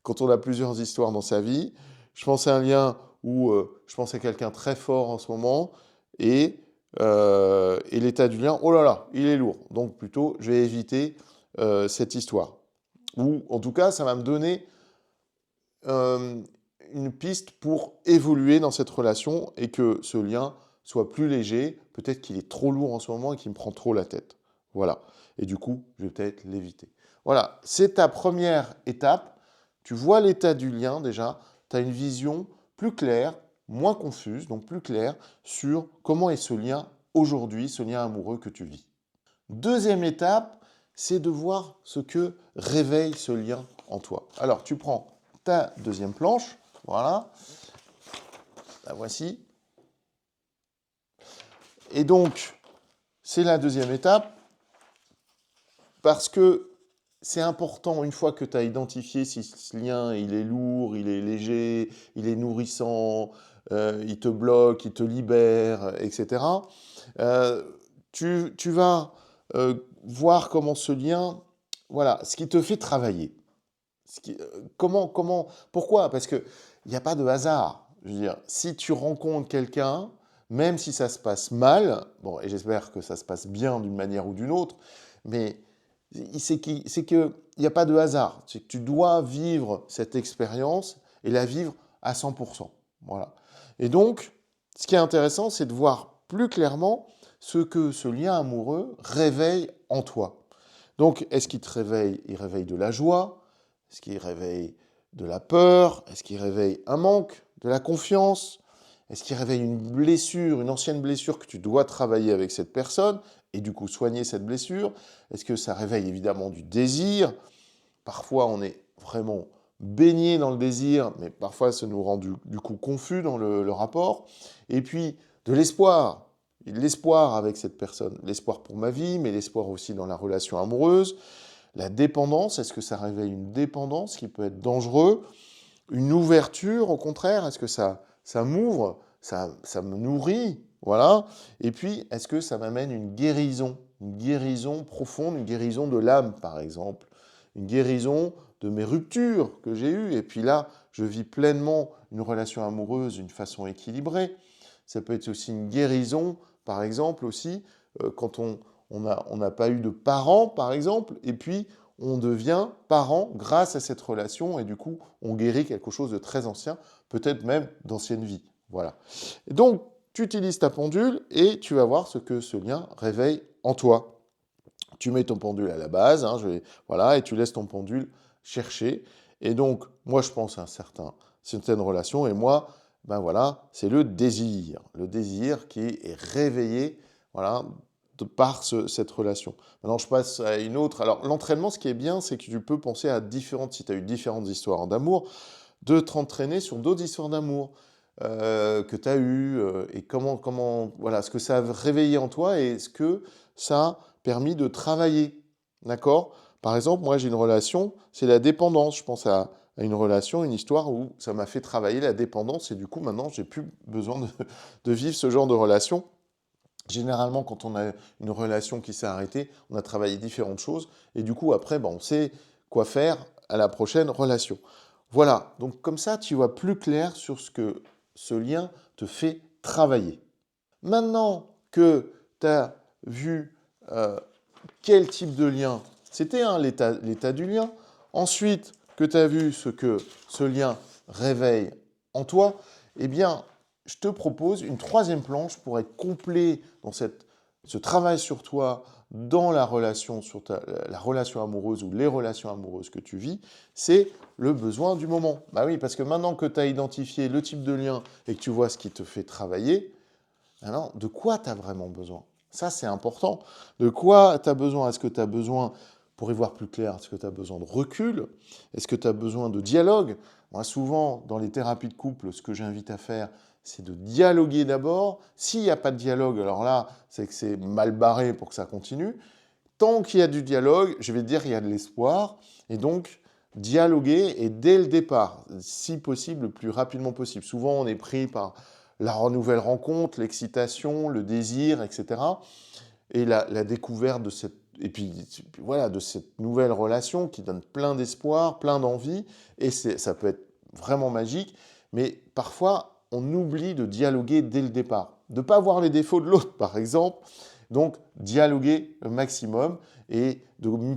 Quand on a plusieurs histoires dans sa vie. Je pense à un lien où je pense à quelqu'un très fort en ce moment. Et l'état du lien, oh là là, il est lourd. Donc plutôt, je vais éviter cette histoire. Ou en tout cas, ça va me donner une piste pour évoluer dans cette relation et que ce lien soit plus léger. Peut-être qu'il est trop lourd en ce moment et qu'il me prend trop la tête. Voilà. Et du coup, je vais peut-être l'éviter. Voilà, c'est ta première étape. Tu vois l'état du lien déjà. Tu as une vision plus claire, moins confuse, donc plus claire, sur comment est ce lien aujourd'hui, ce lien amoureux que tu vis. Deuxième étape, c'est de voir ce que réveille ce lien en toi. Alors, tu prends ta deuxième planche, voilà, la voici. Et donc, c'est la deuxième étape, parce que c'est important, une fois que tu as identifié si ce lien, il est lourd, il est léger, il est nourrissant, il te bloque, il te libère, etc., tu vas voir comment ce lien, voilà, ce qui te fait travailler. Pourquoi? Parce qu'il n'y a pas de hasard. Je veux dire, si tu rencontres quelqu'un, même si ça se passe mal, bon, et j'espère que ça se passe bien d'une manière ou d'une autre, mais c'est qu'il n'y a pas de hasard. C'est que tu dois vivre cette expérience et la vivre à 100%. Voilà. Et donc, ce qui est intéressant, c'est de voir plus clairement ce que ce lien amoureux réveille en toi. Donc, est-ce qu'il te réveille? Il réveille de la joie? Est-ce qu'il réveille de la peur? Est-ce qu'il réveille un manque? De la confiance? Est-ce qu'il réveille une blessure, une ancienne blessure que tu dois travailler avec cette personne et du coup soigner cette blessure? Est-ce que ça réveille évidemment du désir? Parfois on est vraiment baigné dans le désir, mais parfois ça nous rend du coup confus dans le rapport. Et puis de l'espoir. L'espoir avec cette personne. L'espoir pour ma vie, mais l'espoir aussi dans la relation amoureuse. La dépendance, est-ce que ça réveille une dépendance qui peut être dangereux? Une ouverture, au contraire, est-ce que ça m'ouvre, ça me nourrit? Voilà. Et puis, est-ce que ça m'amène une guérison profonde, une guérison de l'âme, par exemple, une guérison de mes ruptures que j'ai eues. Et puis là, je vis pleinement une relation amoureuse d'une façon équilibrée. Ça peut être aussi une guérison, par exemple, aussi, quand on n'a pas eu de parents, par exemple, et puis on devient parent grâce à cette relation, et du coup, on guérit quelque chose de très ancien, peut-être même d'ancienne vie. Voilà. Et donc, tu utilises ta pendule, et tu vas voir ce que ce lien réveille en toi. Tu mets ton pendule à la base, hein, voilà, et tu laisses ton pendule chercher. Et donc, moi, je pense à certaines relations, et moi, ben voilà, c'est le désir qui est réveillé, voilà, par cette relation. Maintenant, je passe à une autre. Alors, l'entraînement, ce qui est bien, c'est que tu peux penser à si tu as eu différentes histoires d'amour, de t'entraîner sur d'autres histoires d'amour que tu as eues, et voilà, ce que ça a réveillé en toi et ce que ça a permis de travailler. D'accord? Par exemple, moi, j'ai une relation, c'est la dépendance. Je pense à une relation, une histoire où ça m'a fait travailler la dépendance et du coup, maintenant, j'ai plus besoin de vivre ce genre de relation. Généralement, quand on a une relation qui s'est arrêtée, on a travaillé différentes choses et du coup, après, ben, on sait quoi faire à la prochaine relation. Voilà, donc comme ça, tu vois plus clair sur ce que ce lien te fait travailler. Maintenant que tu as vu quel type de lien c'était, hein, l'état du lien, ensuite que tu as vu ce que ce lien réveille en toi, eh bien, je te propose une troisième planche pour être complet dans ce travail sur toi, dans la relation, la relation amoureuse ou les relations amoureuses que tu vis, c'est le besoin du moment. Bah oui, parce que maintenant que tu as identifié le type de lien et que tu vois ce qui te fait travailler, alors, de quoi tu as vraiment besoin? Ça, c'est important. De quoi tu as besoin? Est-ce que tu as besoin, pour y voir plus clair, est-ce que tu as besoin de recul? Est-ce que tu as besoin de dialogue? Moi, souvent, dans les thérapies de couple, ce que j'invite à faire, c'est de dialoguer d'abord. S'il n'y a pas de dialogue, alors là, c'est que c'est mal barré pour que ça continue. Tant qu'il y a du dialogue, je vais te dire, il y a de l'espoir. Et donc, dialoguer et dès le départ, si possible, le plus rapidement possible. Souvent, on est pris par la nouvelle rencontre, l'excitation, le désir, etc. Et la découverte de voilà, de cette nouvelle relation qui donne plein d'espoir, plein d'envie. Et ça peut être vraiment magique. Mais parfois, on oublie de dialoguer dès le départ. De ne pas voir les défauts de l'autre, par exemple. Donc, dialoguer le maximum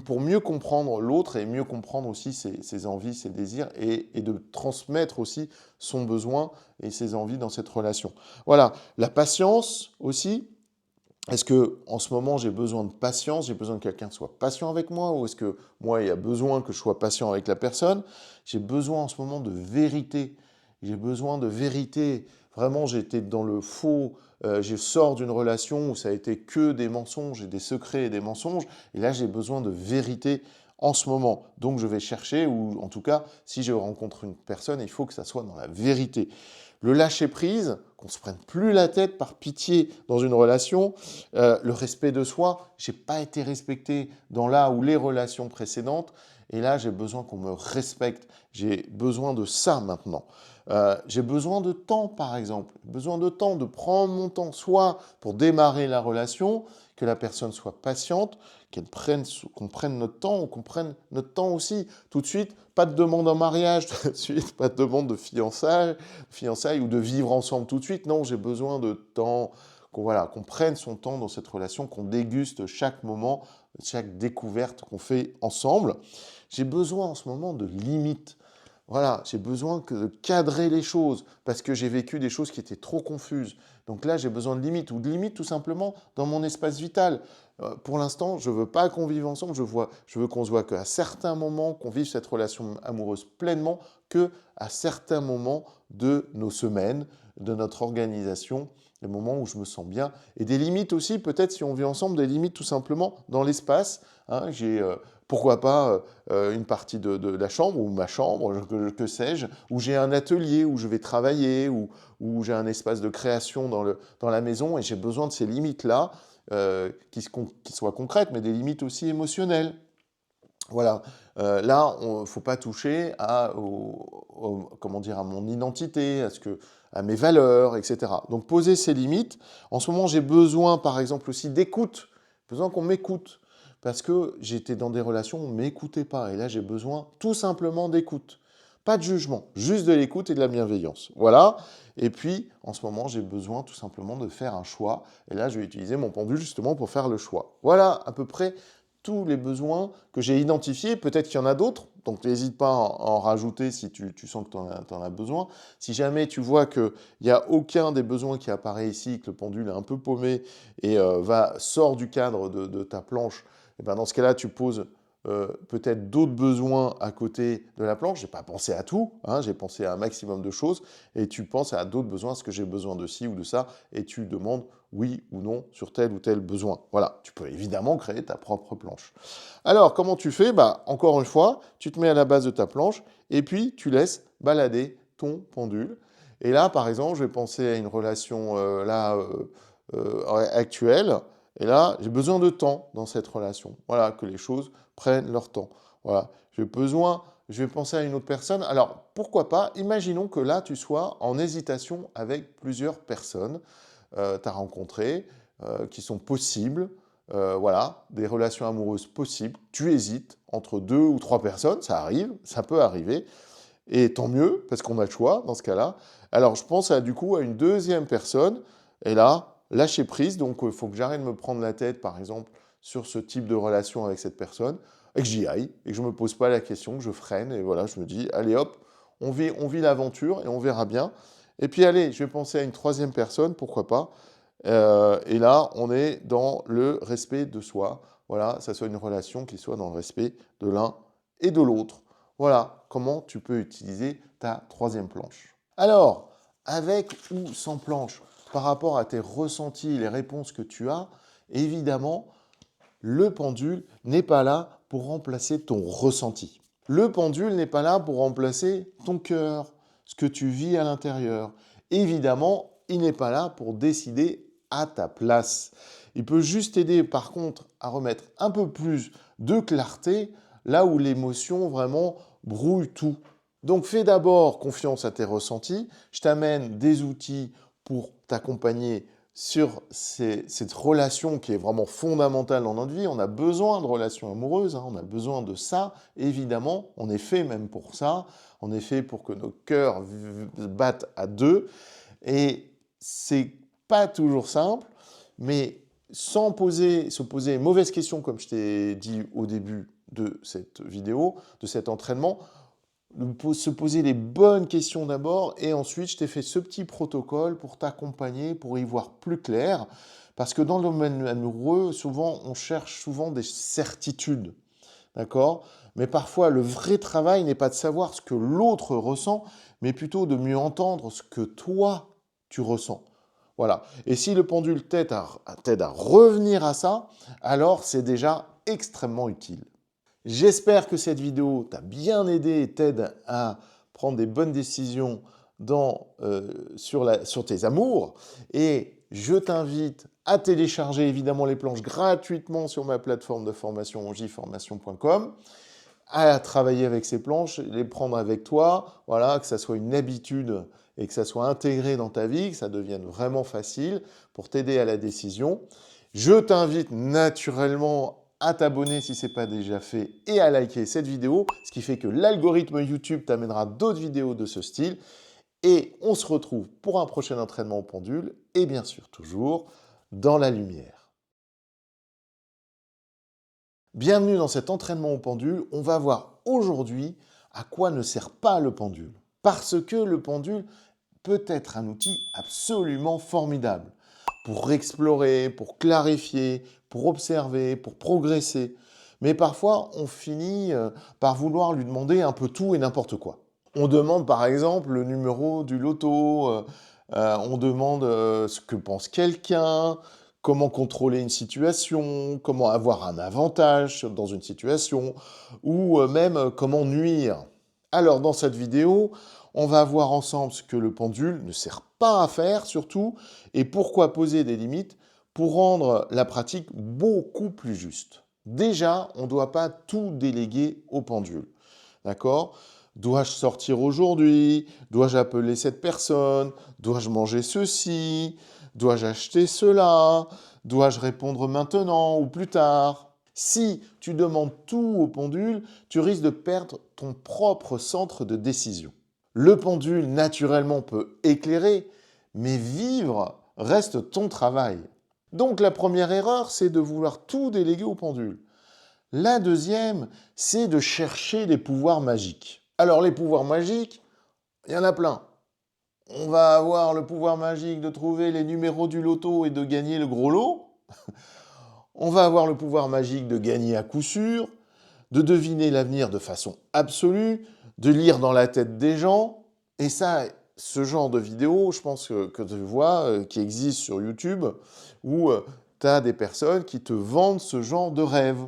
pour mieux comprendre l'autre et mieux comprendre aussi ses envies, ses désirs et de transmettre aussi son besoin et ses envies dans cette relation. Voilà, la patience aussi. Est-ce que en ce moment j'ai besoin de patience, j'ai besoin que quelqu'un soit patient avec moi ou est-ce que moi il y a besoin que je sois patient avec la personne? J'ai besoin en ce moment de vérité. J'ai besoin de vérité. Vraiment, j'ai été dans le faux. Je sors d'une relation où ça a été que des mensonges et des secrets et des mensonges. Et là, j'ai besoin de vérité en ce moment. Donc, je vais chercher, ou en tout cas, si je rencontre une personne, il faut que ça soit dans la vérité. Le lâcher-prise, qu'on ne se prenne plus la tête par pitié dans une relation, le respect de soi, je n'ai pas été respecté dans la ou les relations précédentes, et là j'ai besoin qu'on me respecte, j'ai besoin de ça maintenant. J'ai besoin de temps par exemple, besoin de temps, de prendre mon temps, soit pour démarrer la relation, que la personne soit patiente, qu'on prenne notre temps, ou qu'on prenne notre temps aussi. Tout de suite, pas de demande en mariage, tout de suite, pas de demande de fiançailles ou de vivre ensemble tout de suite. Non, j'ai besoin de temps, qu'on prenne son temps dans cette relation, qu'on déguste chaque moment, chaque découverte qu'on fait ensemble. J'ai besoin en ce moment de limites. Voilà, j'ai besoin de cadrer les choses parce que j'ai vécu des choses qui étaient trop confuses. Donc là, j'ai besoin de limites ou de limites tout simplement dans mon espace vital. Pour l'instant, je ne veux pas qu'on vive ensemble, je veux qu'on se voit qu'à certains moments, qu'on vive cette relation amoureuse pleinement, qu'à certains moments de nos semaines, de notre organisation, les moments où je me sens bien. Et des limites aussi, peut-être si on vit ensemble, des limites tout simplement dans l'espace. Hein, pourquoi pas une partie de la chambre ou ma chambre, que sais-je, où j'ai un atelier où je vais travailler, où j'ai un espace de création dans la maison et j'ai besoin de ces limites-là qui soient concrètes, mais des limites aussi émotionnelles. Voilà, là, il ne faut pas toucher comment dire, à mon identité, à mes valeurs, etc. Donc, poser ces limites. En ce moment, j'ai besoin, par exemple, aussi d'écoute. Besoin qu'on m'écoute. Parce que j'étais dans des relations où on ne m'écoutait pas. Et là, j'ai besoin tout simplement d'écoute. Pas de jugement, juste de l'écoute et de la bienveillance. Voilà. Et puis, en ce moment, j'ai besoin tout simplement de faire un choix. Et là, je vais utiliser mon pendule justement pour faire le choix. Voilà à peu près tous les besoins que j'ai identifiés. Peut-être qu'il y en a d'autres, donc n'hésite pas à en rajouter si tu sens que tu en as besoin. Si jamais tu vois qu'il n'y a aucun des besoins qui apparaît ici, que le pendule est un peu paumé et sort du cadre de ta planche, et ben dans ce cas-là, tu poses peut-être d'autres besoins à côté de la planche. Je n'ai pas pensé à tout, hein, j'ai pensé à un maximum de choses, et tu penses à d'autres besoins, est-ce que j'ai besoin de ci ou de ça, et tu demandes oui ou non sur tel ou tel besoin. Voilà, tu peux évidemment créer ta propre planche. Alors, comment tu fais? Bah, encore une fois, tu te mets à la base de ta planche, et puis tu laisses balader ton pendule. Et là, par exemple, je vais penser à une relation actuelle, et là, j'ai besoin de temps dans cette relation. Voilà, que les choses prennent leur temps. Voilà, je vais penser à une autre personne. Alors, pourquoi pas, imaginons que là, tu sois en hésitation avec plusieurs personnes tu as rencontrées, qui sont possibles, voilà, des relations amoureuses possibles. Tu hésites entre 2 ou 3 personnes, ça arrive, ça peut arriver, et tant mieux, parce qu'on a le choix dans ce cas-là. Alors, je pense du coup à une deuxième personne, et là, lâcher prise, donc il faut que j'arrête de me prendre la tête, par exemple, sur ce type de relation avec cette personne, et que j'y aille, et que je ne me pose pas la question, que je freine, et voilà, je me dis, allez hop, on vit l'aventure, et on verra bien. Et puis allez, je vais penser à une troisième personne, pourquoi pas. Et là, on est dans le respect de soi. Voilà, ça soit une relation qui soit dans le respect de l'un et de l'autre. Voilà comment tu peux utiliser ta troisième planche. Alors, avec ou sans planche, par rapport à tes ressentis, les réponses que tu as, évidemment, le pendule n'est pas là pour remplacer ton ressenti. Le pendule n'est pas là pour remplacer ton cœur, ce que tu vis à l'intérieur. Évidemment, il n'est pas là pour décider à ta place. Il peut juste t'aider par contre à remettre un peu plus de clarté là où l'émotion vraiment brouille tout. Donc fais d'abord confiance à tes ressentis. Je t'amène des outils pour t'accompagner sur cette relation qui est vraiment fondamentale dans notre vie. On a besoin de relations amoureuses, hein, on a besoin de ça, évidemment. On est fait même pour ça. On est fait pour que nos cœurs battent à deux. Et c'est pas toujours simple, mais sans se poser mauvaise question, comme je t'ai dit au début de cette vidéo, de cet entraînement, se poser les bonnes questions d'abord, et ensuite je t'ai fait ce petit protocole pour t'accompagner, pour y voir plus clair, parce que dans le domaine amoureux, souvent on cherche souvent des certitudes, d'accord? Mais parfois le vrai travail n'est pas de savoir ce que l'autre ressent, mais plutôt de mieux entendre ce que toi tu ressens. Voilà. Et si le pendule t'aide à revenir à ça, alors c'est déjà extrêmement utile. J'espère que cette vidéo t'a bien aidé et t'aide à prendre des bonnes décisions sur tes amours. Et je t'invite à télécharger évidemment les planches gratuitement sur ma plateforme de formation jformation.com, à travailler avec ces planches, les prendre avec toi, voilà, que ça soit une habitude et que ça soit intégré dans ta vie, que ça devienne vraiment facile pour t'aider à la décision. Je t'invite naturellement à t'abonner si ce n'est pas déjà fait et à liker cette vidéo, ce qui fait que l'algorithme YouTube t'amènera d'autres vidéos de ce style. Et on se retrouve pour un prochain entraînement au pendule et bien sûr toujours dans la lumière. Bienvenue dans cet entraînement au pendule. On va voir aujourd'hui à quoi ne sert pas le pendule. Parce que le pendule peut être un outil absolument formidable pour explorer, pour clarifier, pour observer, pour progresser. Mais parfois, on finit par vouloir lui demander un peu tout et n'importe quoi. On demande par exemple le numéro du loto, on demande ce que pense quelqu'un, comment contrôler une situation, comment avoir un avantage dans une situation, ou même comment nuire. Alors dans cette vidéo, on va voir ensemble ce que le pendule ne sert pas à faire surtout, et pourquoi poser des limites pour rendre la pratique beaucoup plus juste. Déjà, on ne doit pas tout déléguer au pendule. D'accord? Dois-je sortir aujourd'hui? Dois-je appeler cette personne? Dois-je manger ceci? Dois-je acheter cela? Dois-je répondre maintenant ou plus tard? Si tu demandes tout au pendule, tu risques de perdre ton propre centre de décision. Le pendule, naturellement, peut éclairer, mais vivre reste ton travail. Donc la première erreur, c'est de vouloir tout déléguer au pendule. La deuxième, c'est de chercher des pouvoirs magiques. Alors les pouvoirs magiques, il y en a plein. On va avoir le pouvoir magique de trouver les numéros du loto et de gagner le gros lot. On va avoir le pouvoir magique de gagner à coup sûr. de deviner l'avenir de façon absolue, de lire dans la tête des gens. Et ça, ce genre de vidéo, je pense que tu vois, qui existe sur YouTube, où tu as des personnes qui te vendent ce genre de rêve.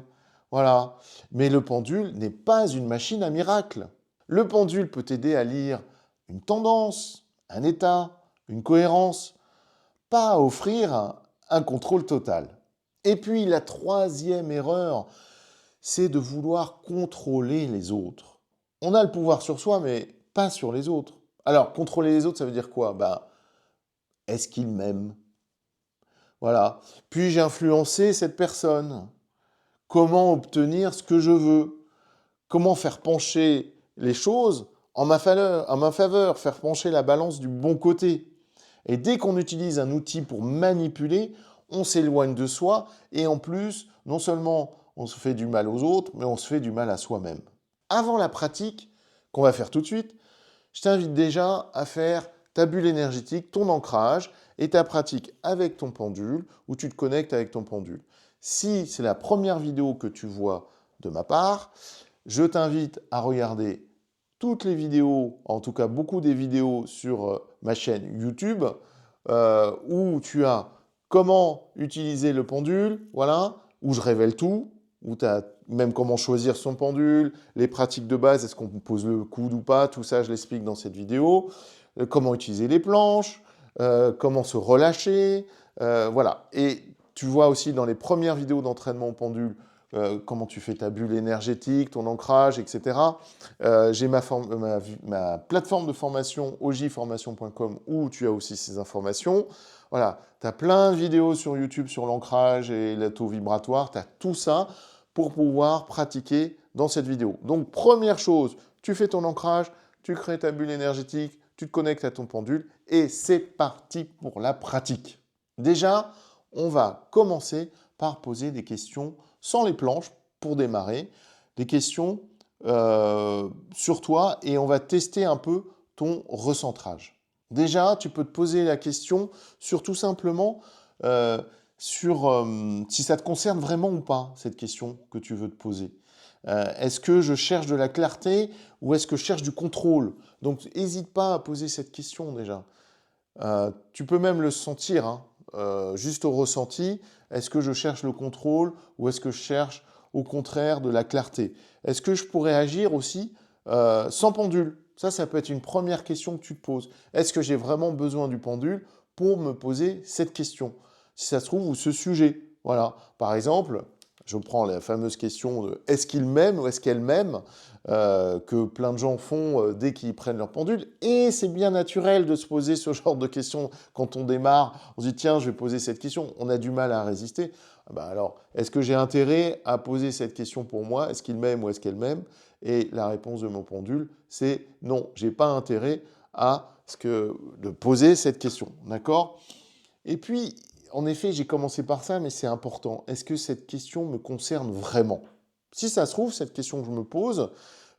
Voilà. Mais le pendule n'est pas une machine à miracle. Le pendule peut t'aider à lire une tendance, un état, une cohérence, pas à offrir un contrôle total. Et puis la troisième erreur, c'est de vouloir contrôler les autres. On a le pouvoir sur soi, mais pas sur les autres. Alors, contrôler les autres, ça veut dire quoi? Est-ce qu'ils m'aiment? Voilà. Puis-je influencer cette personne? Comment obtenir ce que je veux? Comment faire pencher les choses en ma faveur, faire pencher la balance du bon côté? Et dès qu'on utilise un outil pour manipuler, on s'éloigne de soi et en plus, non seulement on se fait du mal aux autres, mais on se fait du mal à soi-même. Avant la pratique, qu'on va faire tout de suite, je t'invite déjà à faire ta bulle énergétique, ton ancrage et ta pratique avec ton pendule, où tu te connectes avec ton pendule. Si c'est la première vidéo que tu vois de ma part, je t'invite à regarder toutes les vidéos, en tout cas beaucoup des vidéos sur ma chaîne YouTube, où tu as comment utiliser le pendule, voilà, où je révèle tout, où tu as même comment choisir son pendule, les pratiques de base, est-ce qu'on pose le coude ou pas, tout ça je l'explique dans cette vidéo, comment utiliser les planches, comment se relâcher, voilà. Et tu vois aussi dans les premières vidéos d'entraînement au pendule, comment tu fais ta bulle énergétique, ton ancrage, etc. J'ai ma plateforme de formation ojformation.com où tu as aussi ces informations. Voilà, tu as plein de vidéos sur YouTube sur l'ancrage et le taux vibratoire, tu as tout ça pour pouvoir pratiquer dans cette vidéo. Donc première chose, tu fais ton ancrage, tu crées ta bulle énergétique, tu te connectes à ton pendule et c'est parti pour la pratique. Déjà, on va commencer par poser des questions sans les planches pour démarrer, des questions sur toi et on va tester un peu ton recentrage. Déjà, tu peux te poser la question sur tout simplement si ça te concerne vraiment ou pas, cette question que tu veux te poser. Est-ce que je cherche de la clarté ou est-ce que je cherche du contrôle? Donc, n'hésite pas à poser cette question déjà. Tu peux même le sentir, hein, juste au ressenti. Est-ce que je cherche le contrôle ou est-ce que je cherche au contraire de la clarté? Est-ce que je pourrais agir aussi sans pendule? Ça peut être une première question que tu te poses. Est-ce que j'ai vraiment besoin du pendule pour me poser cette question? Si ça se trouve, ou ce sujet. Voilà. Par exemple, je prends la fameuse question de est-ce qu'il m'aime ou est-ce qu'elle m'aime que plein de gens font dès qu'ils prennent leur pendule. Et c'est bien naturel de se poser ce genre de questions quand on démarre. On se dit, tiens, je vais poser cette question. On a du mal à résister. Alors, est-ce que j'ai intérêt à poser cette question pour moi? Est-ce qu'il m'aime ou est-ce qu'elle m'aime? Et la réponse de mon pendule, c'est non, j'ai pas intérêt de poser cette question. D'accord? Et puis, en effet, j'ai commencé par ça, mais c'est important. Est-ce que cette question me concerne vraiment? Si ça se trouve, cette question que je me pose,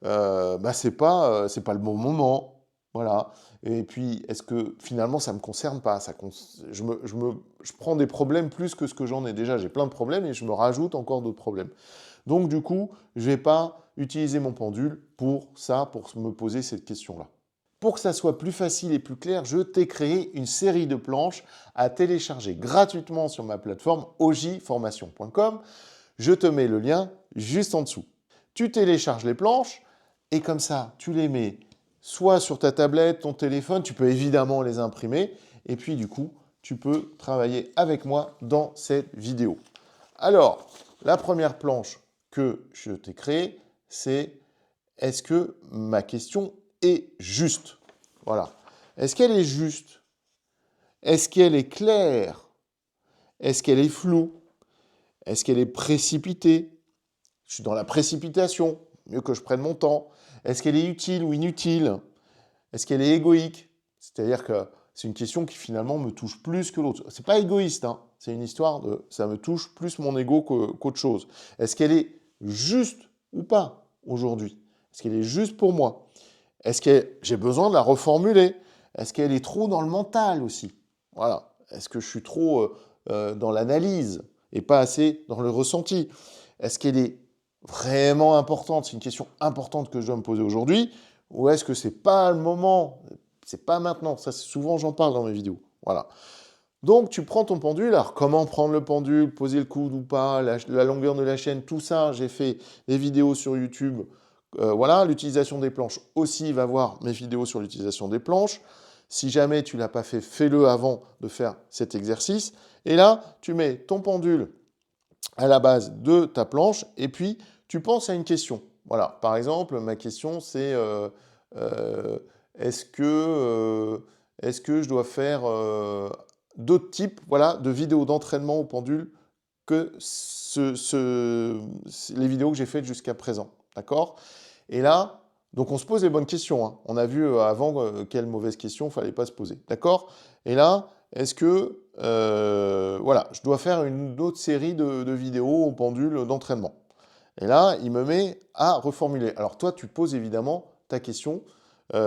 c'est pas le bon moment. Voilà. Et puis, est-ce que finalement, ça ne me concerne pas? Je prends des problèmes plus que ce que j'en ai déjà. J'ai plein de problèmes et je me rajoute encore d'autres problèmes. Donc, du coup, je ne vais pas utiliser mon pendule pour ça, pour me poser cette question-là. Pour que ça soit plus facile et plus clair, je t'ai créé une série de planches à télécharger gratuitement sur ma plateforme ojformation.com. Je te mets le lien juste en dessous. Tu télécharges les planches et comme ça, tu les mets soit sur ta tablette, ton téléphone, tu peux évidemment les imprimer et puis du coup, tu peux travailler avec moi dans cette vidéo. Alors, la première planche que je t'ai créée, c'est est-ce que ma question est juste? Voilà. Est-ce qu'elle est juste? Est-ce qu'elle est claire? Est-ce qu'elle est floue? Est-ce qu'elle est précipitée? Je suis dans la précipitation, mieux que je prenne mon temps. Est-ce qu'elle est utile ou inutile? Est-ce qu'elle est égoïque? C'est-à-dire que c'est une question qui finalement me touche plus que l'autre. C'est pas égoïste, hein. C'est une histoire de ça me touche plus mon ego qu'autre chose. Est-ce qu'elle est juste ou pas aujourd'hui? Est-ce qu'elle est juste pour moi? Est-ce que j'ai besoin de la reformuler? Est-ce qu'elle est trop dans le mental aussi? Voilà. Est-ce que je suis trop dans l'analyse et pas assez dans le ressenti? Est-ce qu'elle est vraiment importante, c'est une question importante que je dois me poser aujourd'hui, ou est-ce que c'est pas le moment, c'est pas maintenant. Ça, souvent, j'en parle dans mes vidéos. Voilà. Donc, tu prends ton pendule. Alors, comment prendre le pendule, poser le coude ou pas, la longueur de la chaîne, tout ça, j'ai fait des vidéos sur YouTube. Voilà, l'utilisation des planches aussi, va voir mes vidéos sur l'utilisation des planches. Si jamais tu ne l'as pas fait, fais-le avant de faire cet exercice. Et là, tu mets ton pendule à la base de ta planche et puis tu penses à une question. Voilà, par exemple, ma question c'est euh, est-ce que, euh, est-ce que je dois faire d'autres types, voilà, de vidéos d'entraînement au pendule que les vidéos que j'ai faites jusqu'à présent. D'accord? Et là, donc on se pose les bonnes questions, hein. On a vu avant quelle mauvaise question il ne fallait pas se poser. D'accord? Et là, est-ce que voilà, je dois faire une autre série de vidéos au pendule d'entraînement? Et là, il me met à reformuler. Alors toi, tu poses évidemment ta question,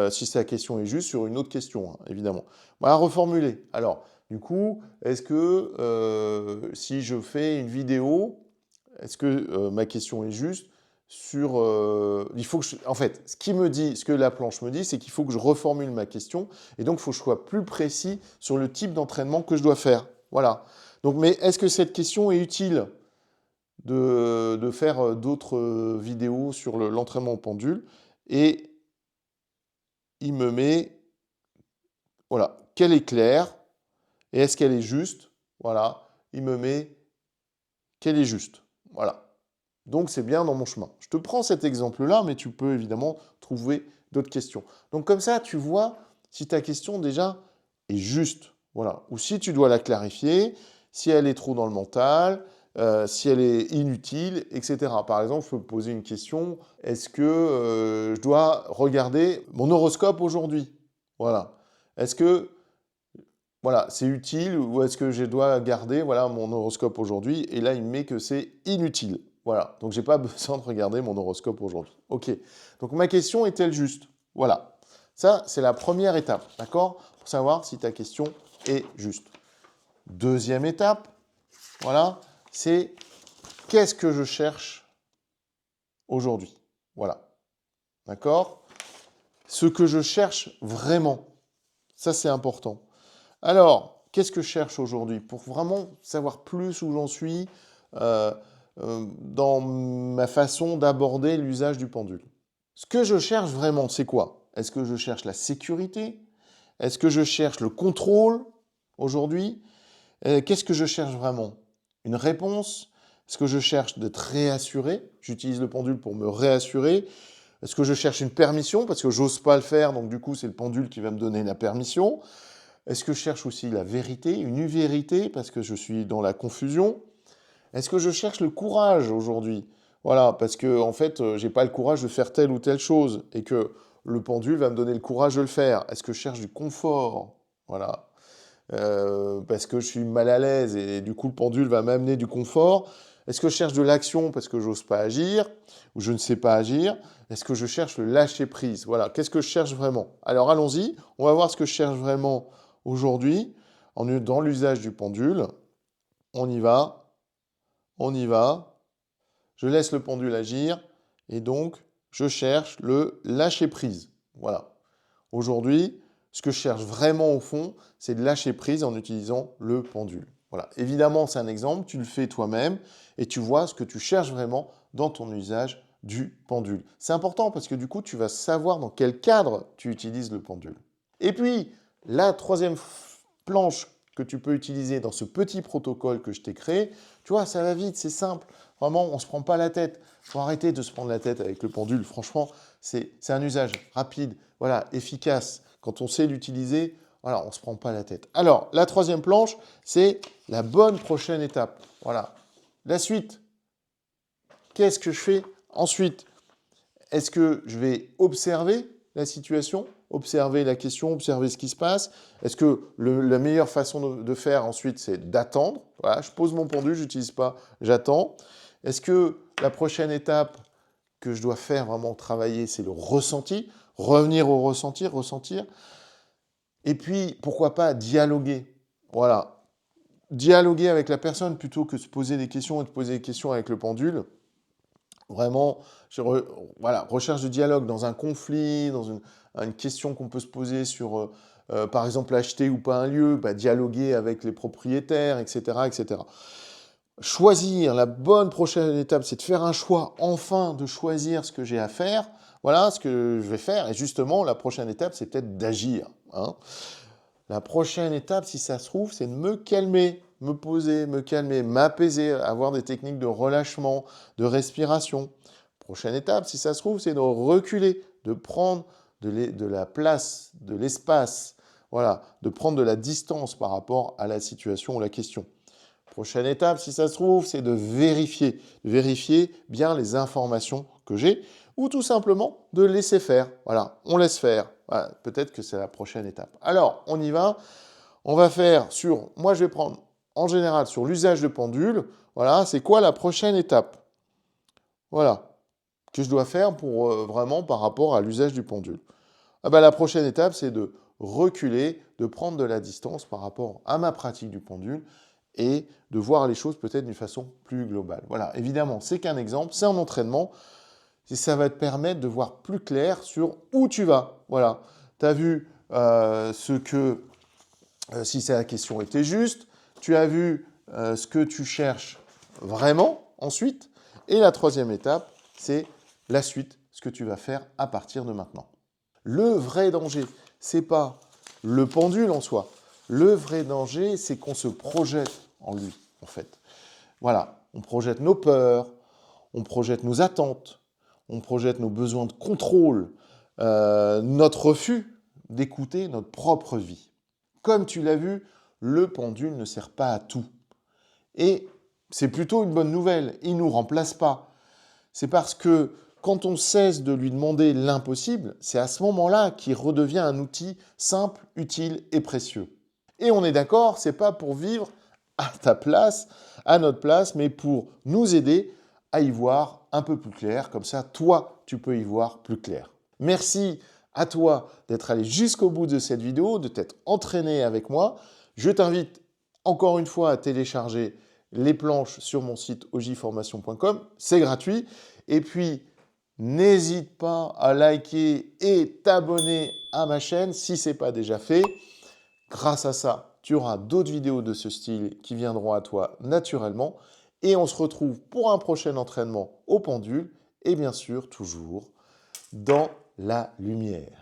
si ta question est juste, sur une autre question, hein, évidemment. Voilà, reformuler. Alors, du coup, est-ce que si je fais une vidéo, est-ce que ma question est juste sur... il faut que en fait, ce qui me dit, ce que la planche me dit, c'est qu'il faut que je reformule ma question. Et donc, il faut que je sois plus précis sur le type d'entraînement que je dois faire. Voilà. Donc, mais est-ce que cette question est utile de faire d'autres vidéos sur l'entraînement au pendule? Et il me met, voilà, qu'elle est claire. Et est-ce qu'elle est juste? Voilà. Il me met qu'elle est juste. Voilà. Donc, c'est bien dans mon chemin. Je te prends cet exemple-là, mais tu peux évidemment trouver d'autres questions. Donc, comme ça, tu vois si ta question, déjà, est juste. Voilà. Ou si tu dois la clarifier, si elle est trop dans le mental, si elle est inutile, etc. Par exemple, je peux me poser une question, est-ce que je dois regarder mon horoscope aujourd'hui? Voilà. Est-ce que voilà, c'est utile ou est-ce que je dois garder voilà, mon horoscope aujourd'hui? Et là, il me met que c'est inutile. Voilà, donc j'ai pas besoin de regarder mon horoscope aujourd'hui. Ok, donc ma question est-elle juste? Voilà, ça c'est la première étape, d'accord? Pour savoir si ta question est juste. Deuxième étape, voilà, c'est qu'est-ce que je cherche aujourd'hui? Voilà, d'accord? Ce que je cherche vraiment, ça c'est important. Alors, qu'est-ce que je cherche aujourd'hui? Pour vraiment savoir plus où j'en suis dans ma façon d'aborder l'usage du pendule. Ce que je cherche vraiment, c'est quoi? Est-ce que je cherche la sécurité? Est-ce que je cherche le contrôle aujourd'hui? Qu'est-ce que je cherche vraiment? Une réponse? Est-ce que je cherche d'être réassuré? J'utilise le pendule pour me réassurer. Est-ce que je cherche une permission? Parce que j'ose pas le faire, donc du coup, c'est le pendule qui va me donner la permission. Est-ce que je cherche aussi la vérité, une vérité, parce que je suis dans la confusion? Est-ce que je cherche le courage aujourd'hui? Voilà, parce que en fait, j'ai pas le courage de faire telle ou telle chose, et que le pendule va me donner le courage de le faire. Est-ce que je cherche du confort? Voilà. Parce que je suis mal à l'aise, et du coup, le pendule va m'amener du confort. Est-ce que je cherche de l'action parce que j'ose pas agir, ou je ne sais pas agir? Est-ce que je cherche le lâcher-prise? Voilà, qu'est-ce que je cherche vraiment? Alors allons-y, on va voir ce que je cherche vraiment aujourd'hui dans l'usage du pendule. On y va, on y va. Je laisse le pendule agir et donc je cherche le lâcher-prise. Voilà. Aujourd'hui, ce que je cherche vraiment au fond, c'est de lâcher prise en utilisant le pendule. Voilà. Évidemment, c'est un exemple, tu le fais toi-même et tu vois ce que tu cherches vraiment dans ton usage du pendule. C'est important parce que du coup, tu vas savoir dans quel cadre tu utilises le pendule. Et puis, la troisième planche que tu peux utiliser dans ce petit protocole que je t'ai créé, tu vois, ça va vite, c'est simple. Vraiment, on ne se prend pas la tête. Il faut arrêter de se prendre la tête avec le pendule. Franchement, c'est un usage rapide, voilà, efficace. Quand on sait l'utiliser, voilà, on ne se prend pas la tête. Alors, la troisième planche, c'est la bonne prochaine étape. Voilà. La suite. Qu'est-ce que je fais ensuite? Est-ce que je vais observer la situation, observer la question, observer ce qui se passe? Est-ce que la meilleure façon de faire ensuite, c'est d'attendre? Voilà, je pose mon pendule, je n'utilise pas, j'attends. Est-ce que la prochaine étape que je dois faire vraiment travailler, c'est le ressenti? Revenir au ressenti, ressentir. Et puis, pourquoi pas dialoguer? Voilà. Dialoguer avec la personne plutôt que de se poser des questions et de poser des questions avec le pendule. Vraiment, voilà, recherche de dialogue dans un conflit, dans une question qu'on peut se poser sur, par exemple, acheter ou pas un lieu, bah, dialoguer avec les propriétaires, etc., etc. Choisir la bonne prochaine étape, c'est de faire un choix, enfin, de choisir ce que j'ai à faire. Voilà ce que je vais faire. Et justement, la prochaine étape, c'est peut-être d'agir, hein. La prochaine étape, si ça se trouve, c'est de me calmer, me poser, me calmer, m'apaiser, avoir des techniques de relâchement, de respiration. Prochaine étape, si ça se trouve, c'est de reculer, de prendre de la place, de l'espace, voilà, de prendre de la distance par rapport à la situation ou la question. Prochaine étape, si ça se trouve, c'est de vérifier bien les informations que j'ai, ou tout simplement de laisser faire. Voilà, on laisse faire. Voilà, peut-être que c'est la prochaine étape. Alors, on y va. On va faire sur, moi je vais prendre en général sur l'usage de pendule. Voilà, c'est quoi la prochaine étape? Voilà, que je dois faire pour vraiment par rapport à l'usage du pendule. Ah ben, la prochaine étape, c'est de reculer, de prendre de la distance par rapport à ma pratique du pendule et de voir les choses peut-être d'une façon plus globale. Voilà, évidemment, c'est qu'un exemple, c'est un entraînement, et ça va te permettre de voir plus clair sur où tu vas. Voilà, tu as vu si la question était juste, tu as vu ce que tu cherches vraiment ensuite, et la troisième étape, c'est la suite, ce que tu vas faire à partir de maintenant. Le vrai danger, c'est pas le pendule en soi. Le vrai danger, c'est qu'on se projette en lui, en fait. Voilà, on projette nos peurs, on projette nos attentes, on projette nos besoins de contrôle, notre refus d'écouter notre propre vie. Comme tu l'as vu, le pendule ne sert pas à tout. Et c'est plutôt une bonne nouvelle, il ne nous remplace pas. C'est parce que quand on cesse de lui demander l'impossible, c'est à ce moment-là qu'il redevient un outil simple, utile et précieux. Et on est d'accord, c'est pas pour vivre à ta place, à notre place, mais pour nous aider à y voir un peu plus clair. Comme ça, toi, tu peux y voir plus clair. Merci à toi d'être allé jusqu'au bout de cette vidéo, de t'être entraîné avec moi. Je t'invite encore une fois à télécharger les planches sur mon site ojiformation.com. C'est gratuit. Et puis, n'hésite pas à liker et t'abonner à ma chaîne si ce n'est pas déjà fait. Grâce à ça, tu auras d'autres vidéos de ce style qui viendront à toi naturellement. Et on se retrouve pour un prochain entraînement au pendule et bien sûr toujours dans la lumière.